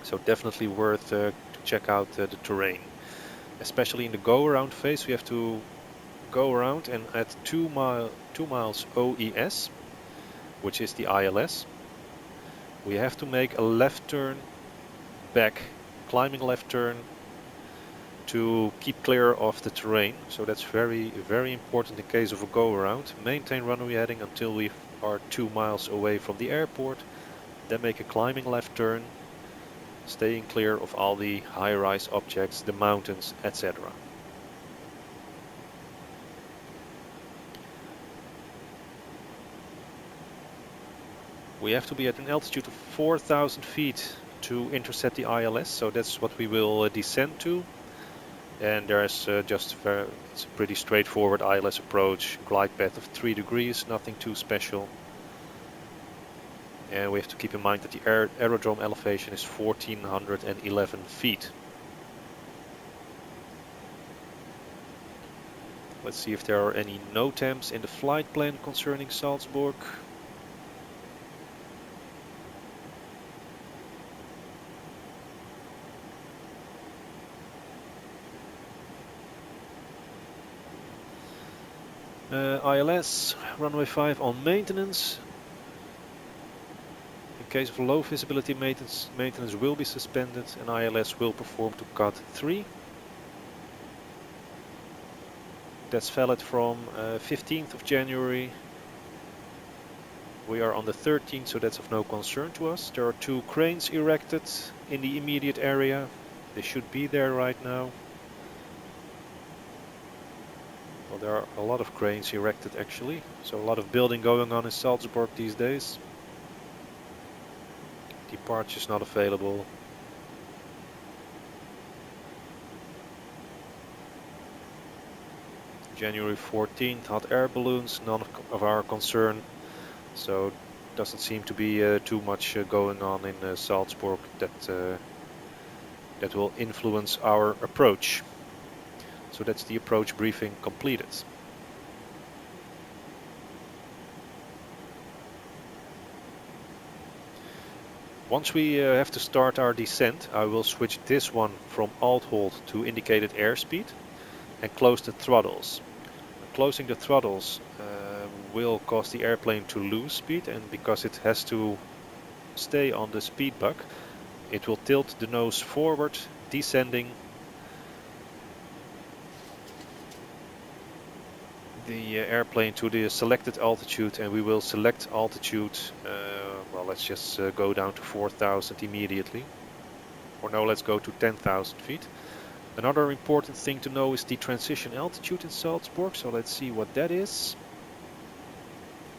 so definitely worth to check out the terrain. Especially in the go around phase, we have to go around, and at 2 miles OES, which is the ILS, we have to make a left turn back, climbing left turn to keep clear of the terrain. So that's very, very important in case of a go-around. Maintain runway heading until we are 2 miles away from the airport. Then make a climbing left turn, staying clear of all the high-rise objects, the mountains, etc. We have to be at an altitude of 4,000 feet to intercept the ILS, so that's what we will descend to. And there's it's a pretty straightforward ILS approach, glide path of 3 degrees, nothing too special. And we have to keep in mind that the aerodrome elevation is 1,411 feet. Let's see if there are any NOTAMs in the flight plan concerning Salzburg. ILS, runway 5 on maintenance. In case of low visibility, maintenance will be suspended and ILS will perform to cut 3. That's valid from 15th of January. We are on the 13th, so that's of no concern to us. There are 2 cranes erected in the immediate area. They should be there right now. Well, there are a lot of cranes erected actually, so a lot of building going on in Salzburg these days. Departures not available. January 14th, hot air balloons, none of our concern. So doesn't seem to be too much going on in Salzburg that will influence our approach. So that's the approach briefing completed. Once we have to start our descent, I will switch this one from alt hold to indicated airspeed and close the throttles. Closing the throttles will cause the airplane to lose speed, and because it has to stay on the speed buck, it will tilt the nose forward, descending the airplane to the selected altitude, and we will select altitude, well, let's just go down to 4,000 immediately. Or no, let's go to 10,000 feet. Another important thing to know is the transition altitude in Salzburg, so let's see what that is.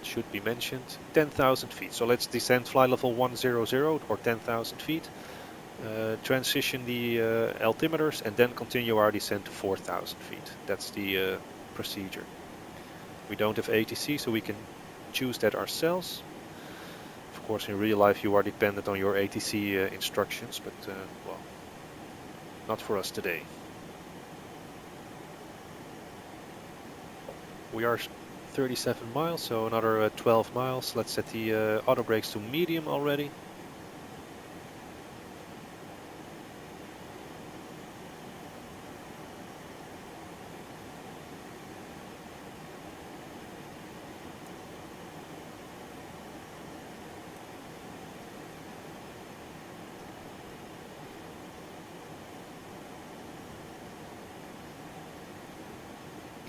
It should be mentioned, 10,000 feet. So let's descend fly level 100 or 10,000 feet, transition the altimeters, and then continue our descent to 4,000 feet. That's the procedure. We don't have ATC, so we can choose that ourselves. Of course, in real life you are dependent on your ATC instructions, but well, not for us today. We are 37 miles, so another 12 miles. Let's set the auto brakes to medium already.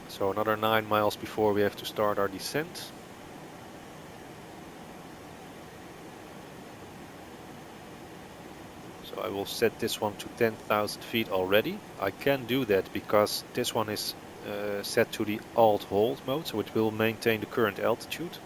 So another 9 miles before we have to start our descent. So I will set this one to 10,000 feet already. I can do that because this one is set to the alt hold mode, so it will maintain the current altitude.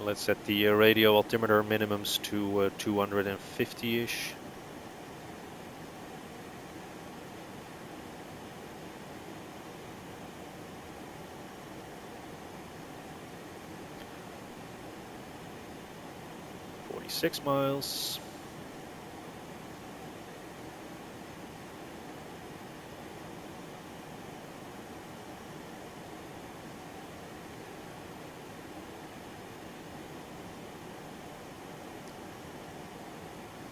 Let's set the radio altimeter minimums to 250-ish. Six miles.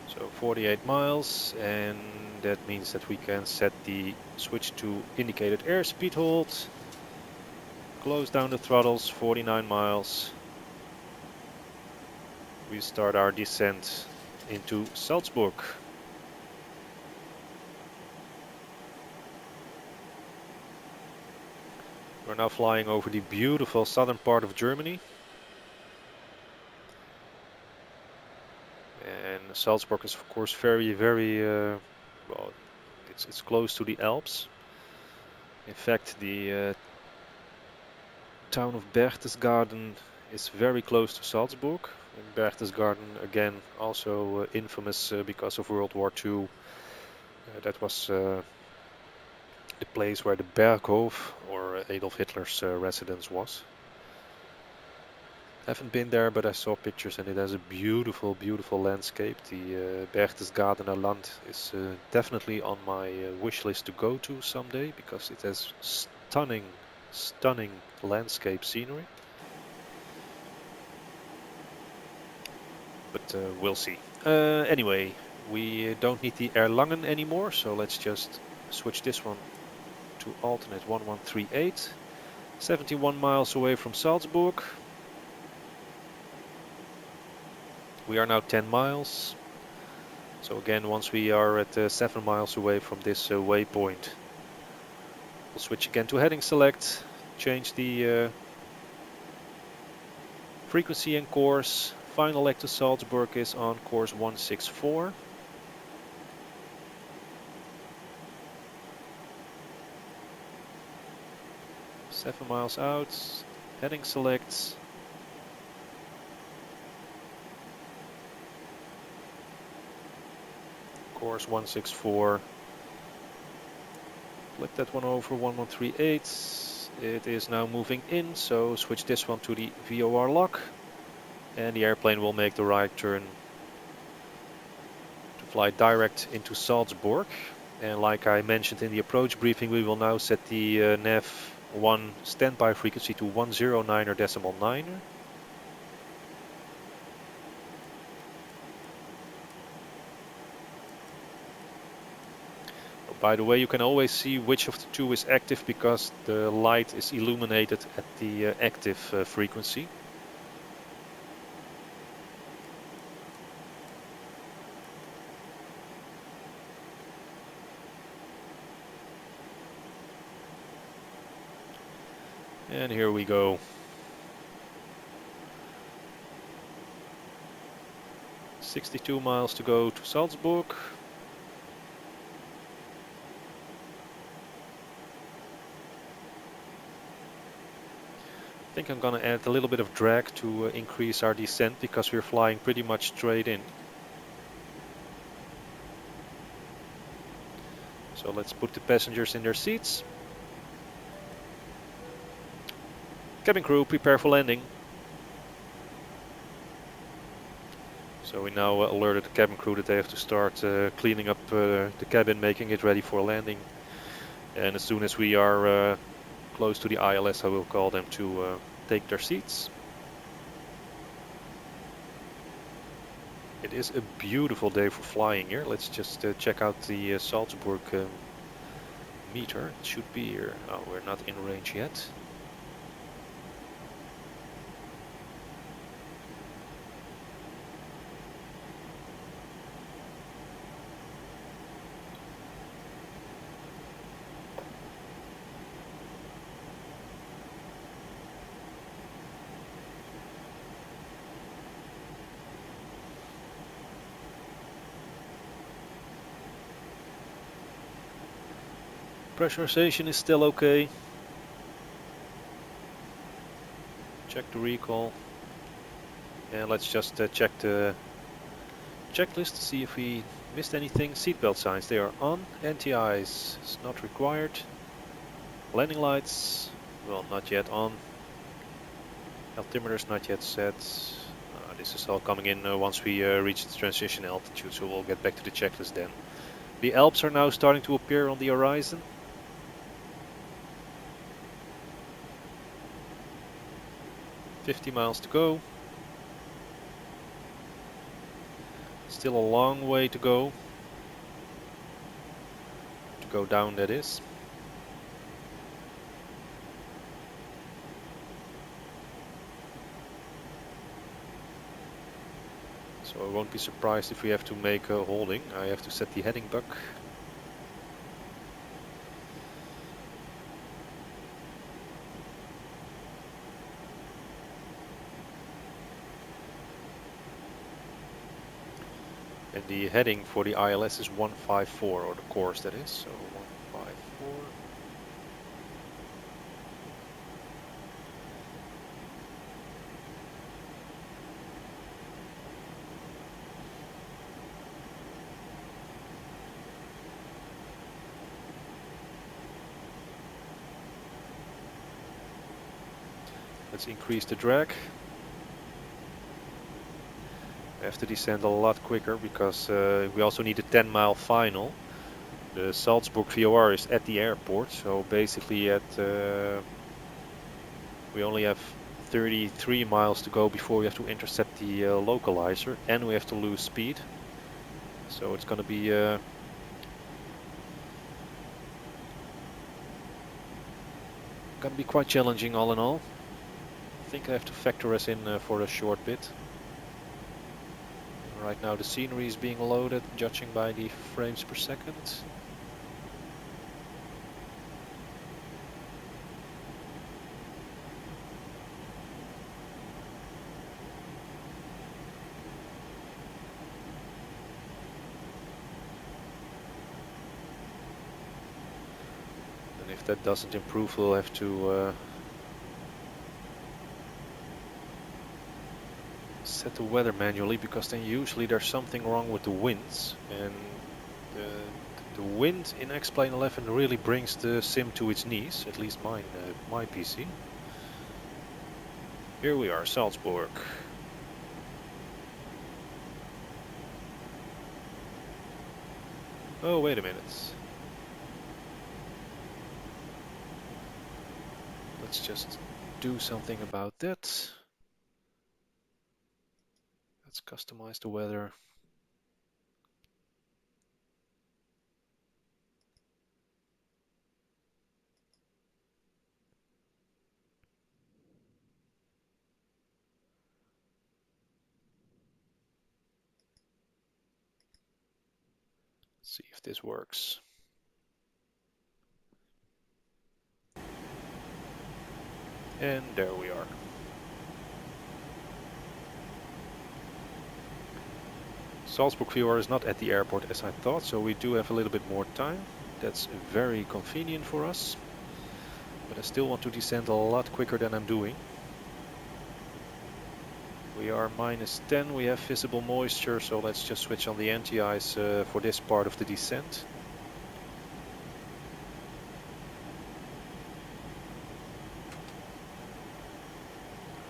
So 48 miles, and And that means that we can set the switch to indicated airspeed hold, close down the throttles, 49 miles. We start our descent into Salzburg. We're now flying over the beautiful southern part of Germany. And Salzburg is of course very, well, it's close to the Alps. In fact, the town of Berchtesgaden is very close to Salzburg. And Berchtesgaden, again, also infamous because of World War II. That was the place where the Berghof, or Adolf Hitler's residence, was. Haven't been there, but I saw pictures and it has a beautiful, beautiful landscape. The Berchtesgadener Land is definitely on my wish list to go to someday, because it has stunning, stunning landscape scenery. But we'll see. Anyway, we don't need the Erlangen anymore, so let's just switch this one to alternate 1138. 71 miles away from Salzburg. We are now 10 miles. So again, once we are at 7 miles away from this waypoint, we'll switch again to heading select, change the frequency and course. Final leg to Salzburg is on course 164. Seven miles out, heading select. Course 164. Flip that one over 1138. It is now moving in, so switch this one to the VOR lock. And the airplane will make the right turn to fly direct into Salzburg. And like I mentioned in the approach briefing, we will now set the nav 1 standby frequency to 109.9. By the way, you can always see which of the two is active because the light is illuminated at the active frequency. And here we go. "62 miles to go to Salzburg. I think I'm gonna add a little bit of drag to increase our descent because we're flying pretty much straight in. So let's put the passengers in their seats. Cabin crew, prepare for landing. So we now alerted the cabin crew that they have to start cleaning up the cabin, making it ready for landing. And as soon as we are close to the ILS, I will call them to take their seats. It is a beautiful day for flying here. Let's just check out the Salzburg meter. It should be here. Oh, we're not in range yet. Pressurization is still okay. Check the recall. And let's just check the checklist to see if we missed anything. Seatbelt signs, they are on. Anti-ice is not required. Landing lights, well, not yet on. Altimeter is not yet set. This is all coming in once we reach the transition altitude, so we'll get back to the checklist then. The Alps are now starting to appear on the horizon. "50 miles to go. Still a long way to go. go down, that is. So I won't be surprised if we have to make a holding. I have to set the heading buck. And the heading for the ILS is 154, or the course that is, so 154. Let's increase the drag. I have to descend a lot quicker because we also need a 10-mile final. The Salzburg VOR is at the airport, so basically we only have 33 miles to go before we have to intercept the localizer, and we have to lose speed. So it's going to be quite challenging all in all. I think I have to factor us in for a short bit. Right now the scenery is being loaded, judging by the frames per second. And if that doesn't improve, we'll have to set the weather manually, because then usually there's something wrong with the winds, and the wind in X-Plane 11 really brings the sim to its knees, at least mine, my PC. Here we are, Salzburg. Oh, wait a minute. Let's just do something about that. Let's customize the weather. See if this works. And there we are. Salzburg VOR is not at the airport as I thought, so we do have a little bit more time. That's very convenient for us. But I still want to descend a lot quicker than I'm doing. We are -10, we have visible moisture, so let's just switch on the anti-ice for this part of the descent.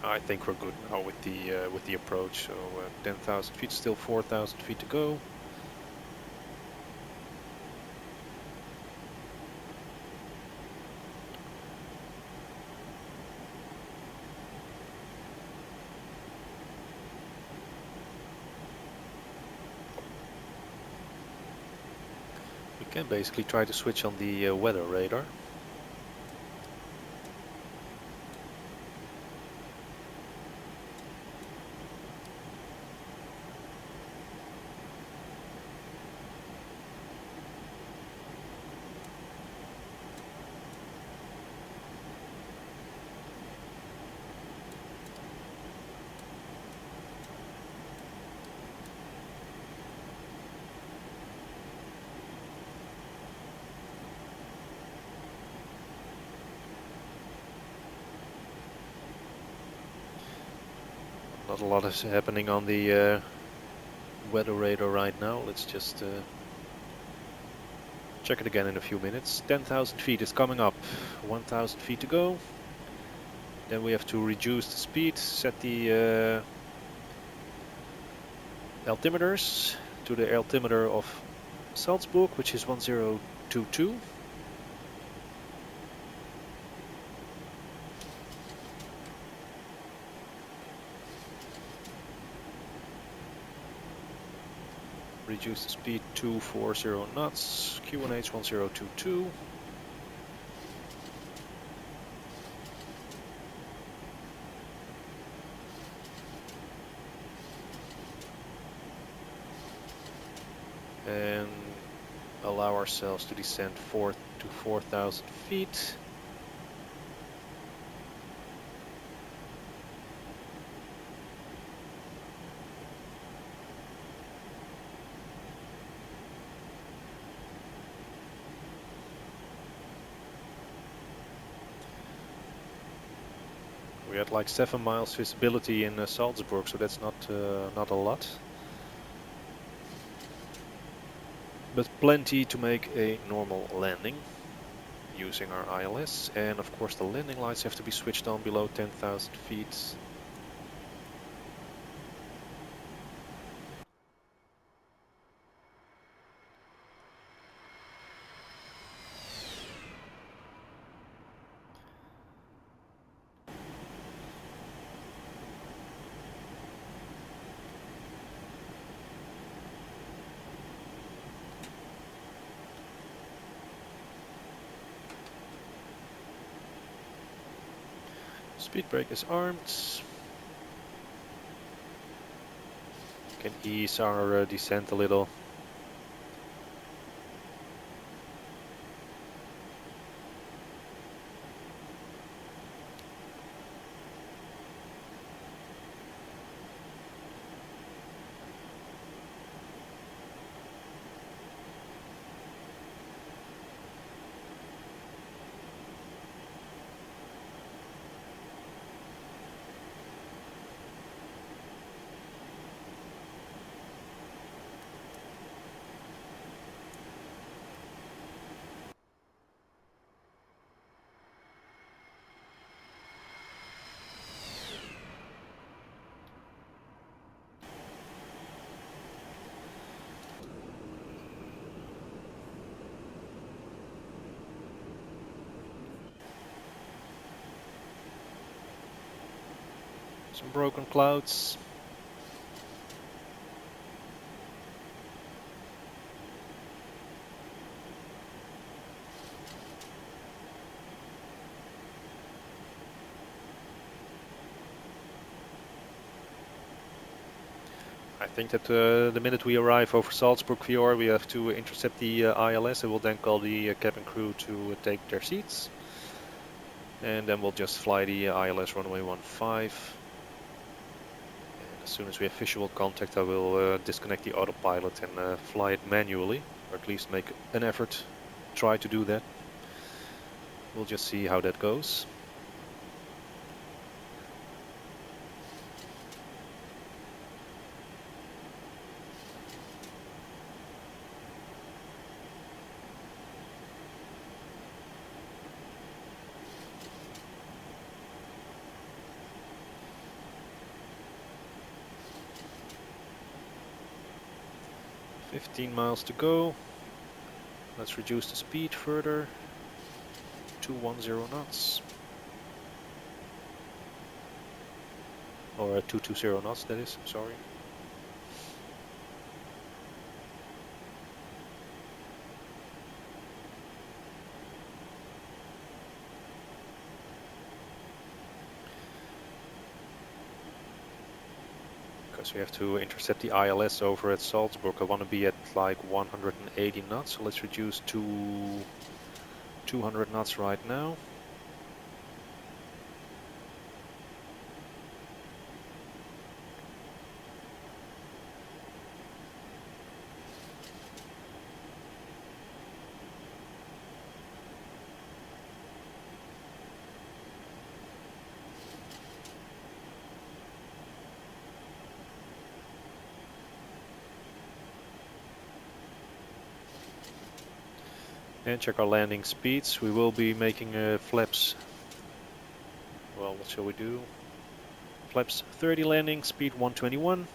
I think we're good now with the approach. So 10,000 feet, still 4,000 feet to go. We can basically try to switch on the weather radar. Not a lot is happening on the weather radar right now. Let's just check it again in a few minutes. 10,000 feet is coming up. 1,000 feet to go. Then we have to reduce the speed, set the altimeters to the altimeter of Salzburg, which is 1022. reduce the speed to 40 knots, QNH 1022. And allow ourselves to descend 4 to 4,000 feet. We had like 7 miles visibility in Salzburg, so that's not a lot. But plenty to make a normal landing using our ILS. And of course the landing lights have to be switched on below 10,000 feet. Speed brake is armed. Can ease our descent a little. Some broken clouds. I think that the minute we arrive over Salzburg Fjord, we have to intercept the ILS. I will then call the cabin crew to take their seats. And then we'll just fly the ILS runway 15. And as soon as we have visual contact, I will disconnect the autopilot and fly it manually, or at least make an effort, try to do that. We'll just see how that goes. $15 miles to go. Let's reduce the speed further. 210 knots. Or 220 knots, that is, sorry. Because we have to intercept the ILS over at Salzburg. I want to be at like 180 knots, so let's reduce to 200 knots right now. And check our landing speeds. We will be making flaps. Well, what shall we do? Flaps 30 landing, speed 121.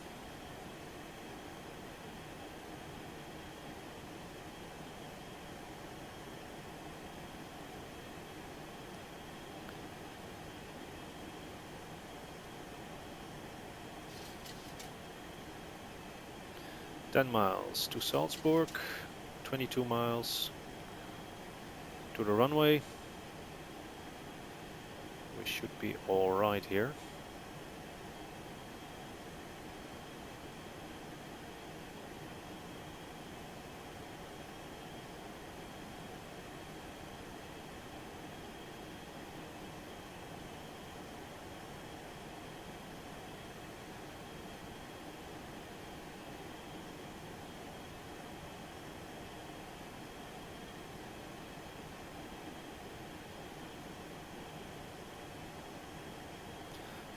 10 miles to Salzburg, 22 miles to the runway. We should be all right here.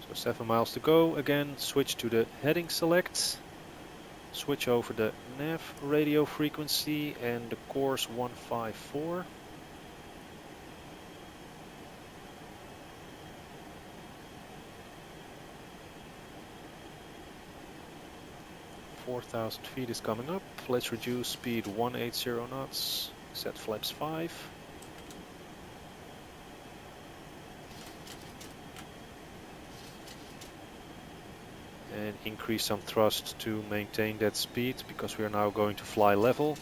So 7 miles to go. Again, switch to the heading select. Switch over the nav radio frequency and the course 154. "4,000 feet is coming up. Let's reduce speed 180 knots. Set flaps 5. And increase some thrust to maintain that speed because we are now going to fly level.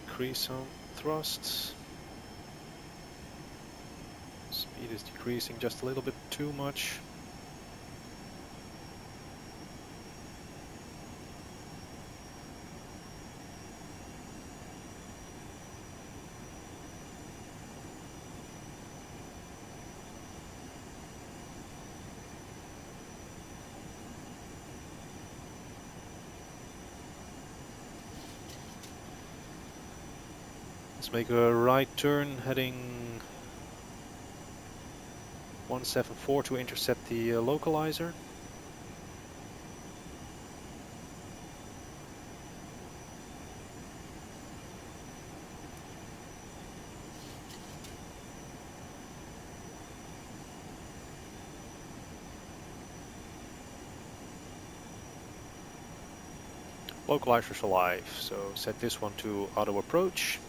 Increase some thrust. Speed is decreasing just a little bit too much. Let's make a right turn heading 174 to intercept the localizer. Localizer's alive, so set this one to auto approach.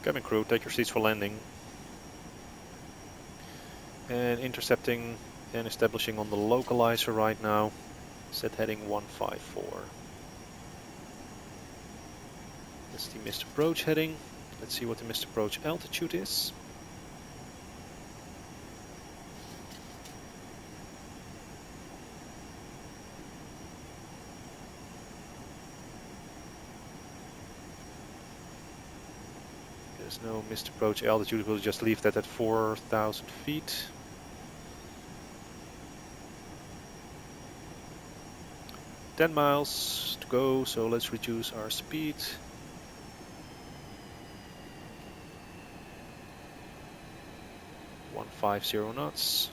Cabin crew, take your seats for landing. And intercepting and establishing on the localizer right now. Set heading 154. That's the missed approach heading. Let's see what the missed approach altitude is. There's no missed approach altitude, we'll just leave that at 4,000 feet. "10 miles to go, so let's reduce our speed. "150 knots.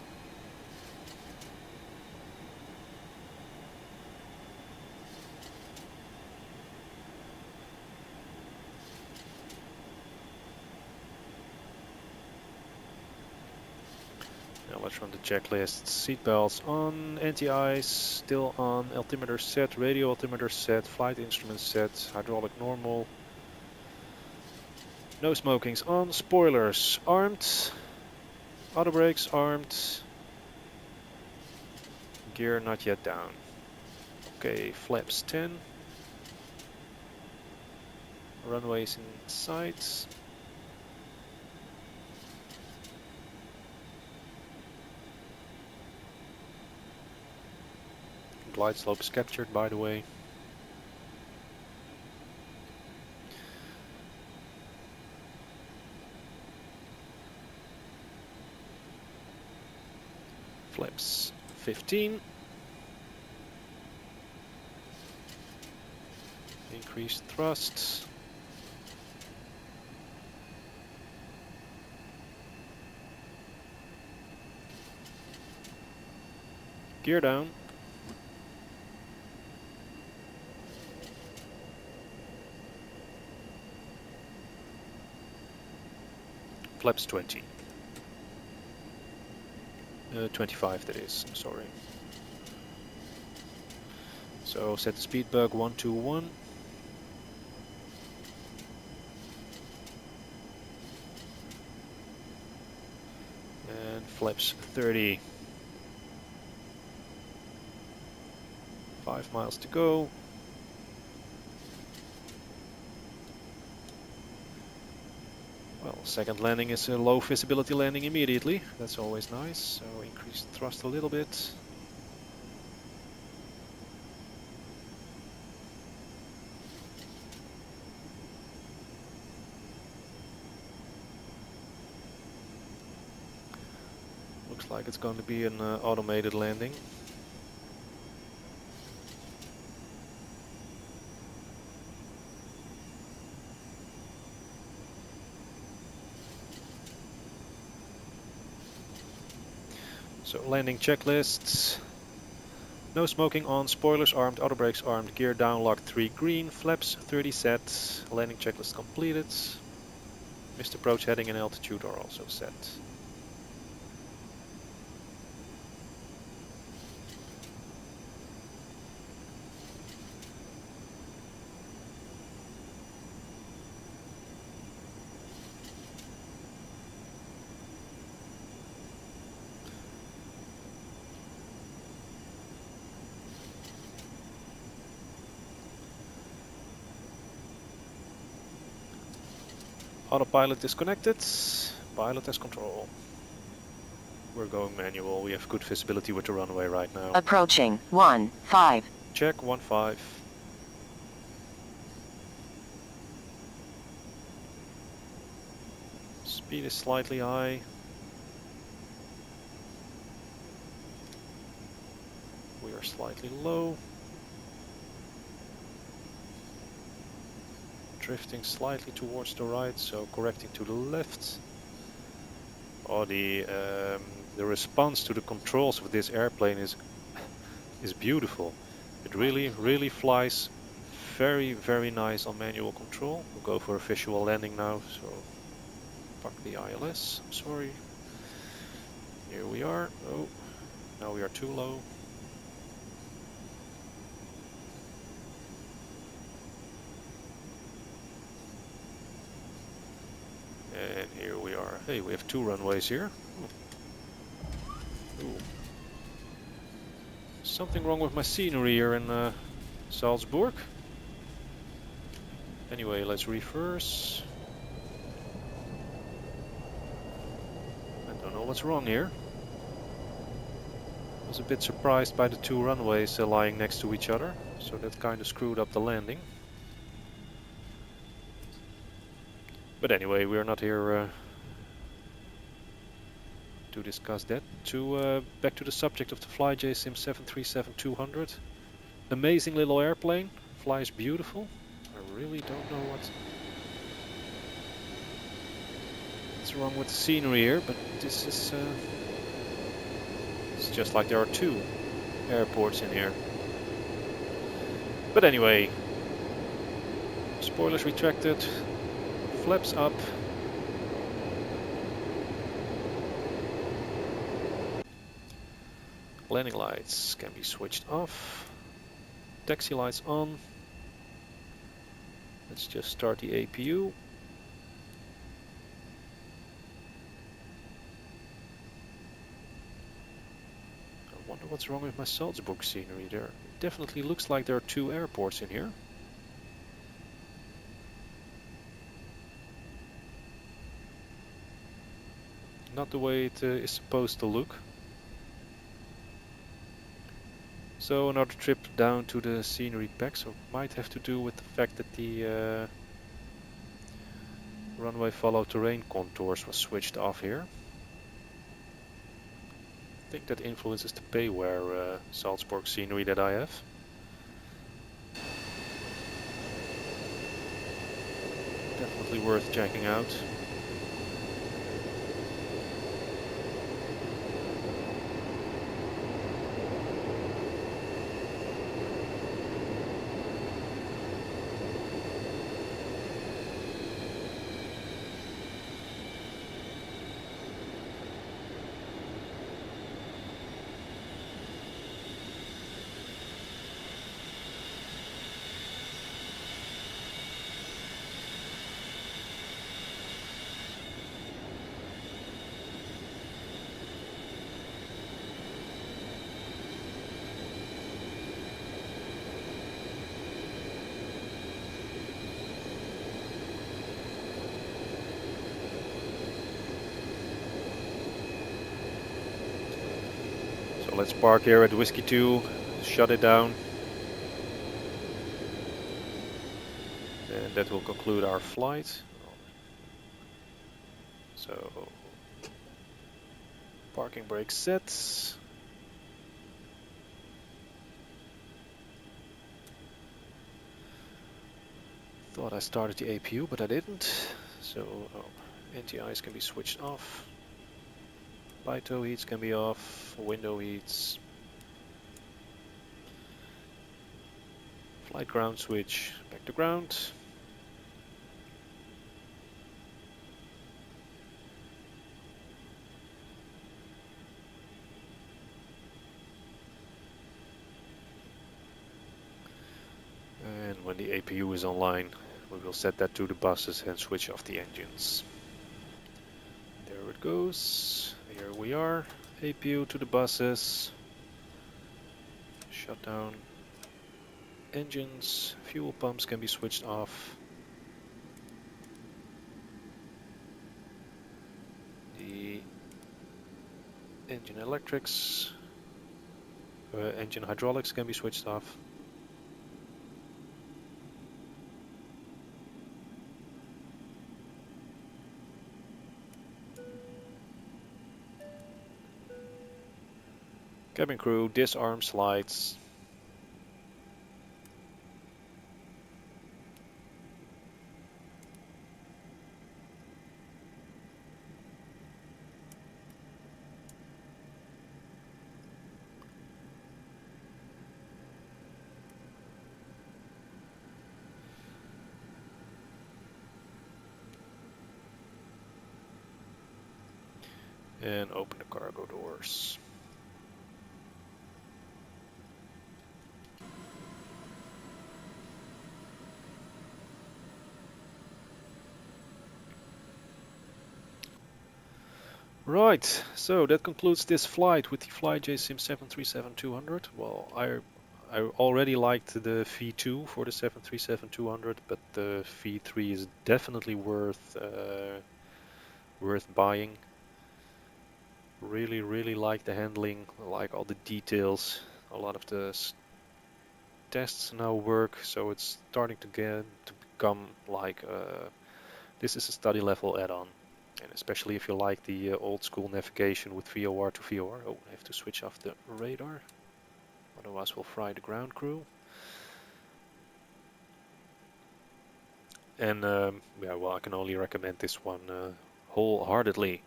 Now let's run the checklist. Seatbelts on, anti-ice still on, altimeter set, radio altimeter set, flight instrument set, hydraulic normal. No smoking's on, spoilers armed, auto brakes armed, gear not yet down. Okay, flaps 10. Runways in sight. Glide slope is captured, by the way. Flaps 15. Increased thrust. Gear down. Flaps 20. 25 that is, I'm sorry. So set the speed bug 121. And flaps 30. 5 miles to go. Well, second landing is a low visibility landing immediately. That's always nice. So increase the thrust a little bit. Looks like it's going to be an automated landing. So landing checklists. No smoking on, spoilers armed, auto brakes armed, gear down, lock 3 green, flaps 30 set, landing checklist completed. Missed approach heading and altitude are also set. Autopilot disconnected, pilot has control. We're going manual, we have good visibility with the runway right now. Approaching 1-5. Check 1-5. Speed is slightly high. We are slightly low. Drifting slightly towards the right, so correcting to the left. Oh, the response to the controls of this airplane is beautiful. It really flies very nice on manual control. We'll go for a visual landing now, so fuck the ILS, I'm sorry. Here we are. Oh, now we are too low. And here we are. Hey, we have 2 runways here. Ooh. Something wrong with my scenery here in Salzburg. Anyway, let's reverse. I don't know what's wrong here. I was a bit surprised by the 2 runways lying next to each other, so that kind of screwed up the landing. But anyway, we're not here to discuss that. Back to the subject of the FlyJSim 737-200. Amazing little airplane, flies beautiful. I really don't know what's wrong with the scenery here, but this is it's just like there are 2 airports in here. But anyway, spoilers retracted. Flaps up. Landing lights can be switched off. Taxi lights on. Let's just start the APU. I wonder what's wrong with my Salzburg scenery there. It definitely looks like there are 2 airports in here. Not the way it is supposed to look. So another trip down to the scenery pack, so it might have to do with the fact that the runway follow terrain contours was switched off here. I think that influences the payware Salzburg scenery that I have. Definitely worth checking out. So let's park here at Whiskey 2, shut it down. And that will conclude our flight. So, parking brake set. Thought I started the APU, but I didn't. So, NTIs can be switched off. Pito heats can be off. Window heats. Flight ground switch back to ground. And when the APU is online, we will set that to the buses and switch off the engines. There it goes. Here we are. APU to the buses. Shutdown. Engines. Fuel pumps can be switched off. The engine electrics. Engine hydraulics can be switched off. Cabin crew, disarm slides. And open the cargo doors. Right, so that concludes this flight with the FlyJSim 737-200. Well, I already liked the V2 for the 737-200, but the V3 is definitely worth buying. Really like the handling, like all the details. A lot of the tests now work, so it's starting to become like this is a study level add-on. And especially if you like the old school navigation with VOR to VOR. Oh, I have to switch off the radar. Otherwise we'll fry the ground crew. And yeah, well, I can only recommend this one wholeheartedly.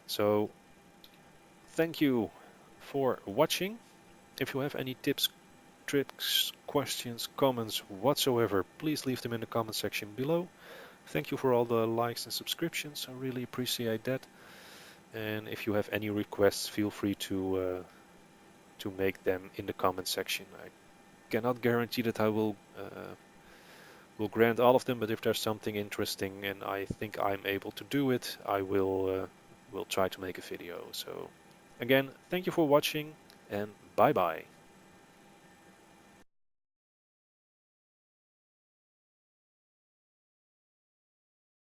So thank you for watching. If you have any tips, tricks, questions, comments whatsoever, please leave them in the comment section below. Thank you for all the likes and subscriptions. I really appreciate that. And if you have any requests, feel free to make them in the comment section. I cannot guarantee that I will grant all of them, but if there's something interesting and I think I'm able to do it, I will try to make a video. So again, thank you for watching and bye bye.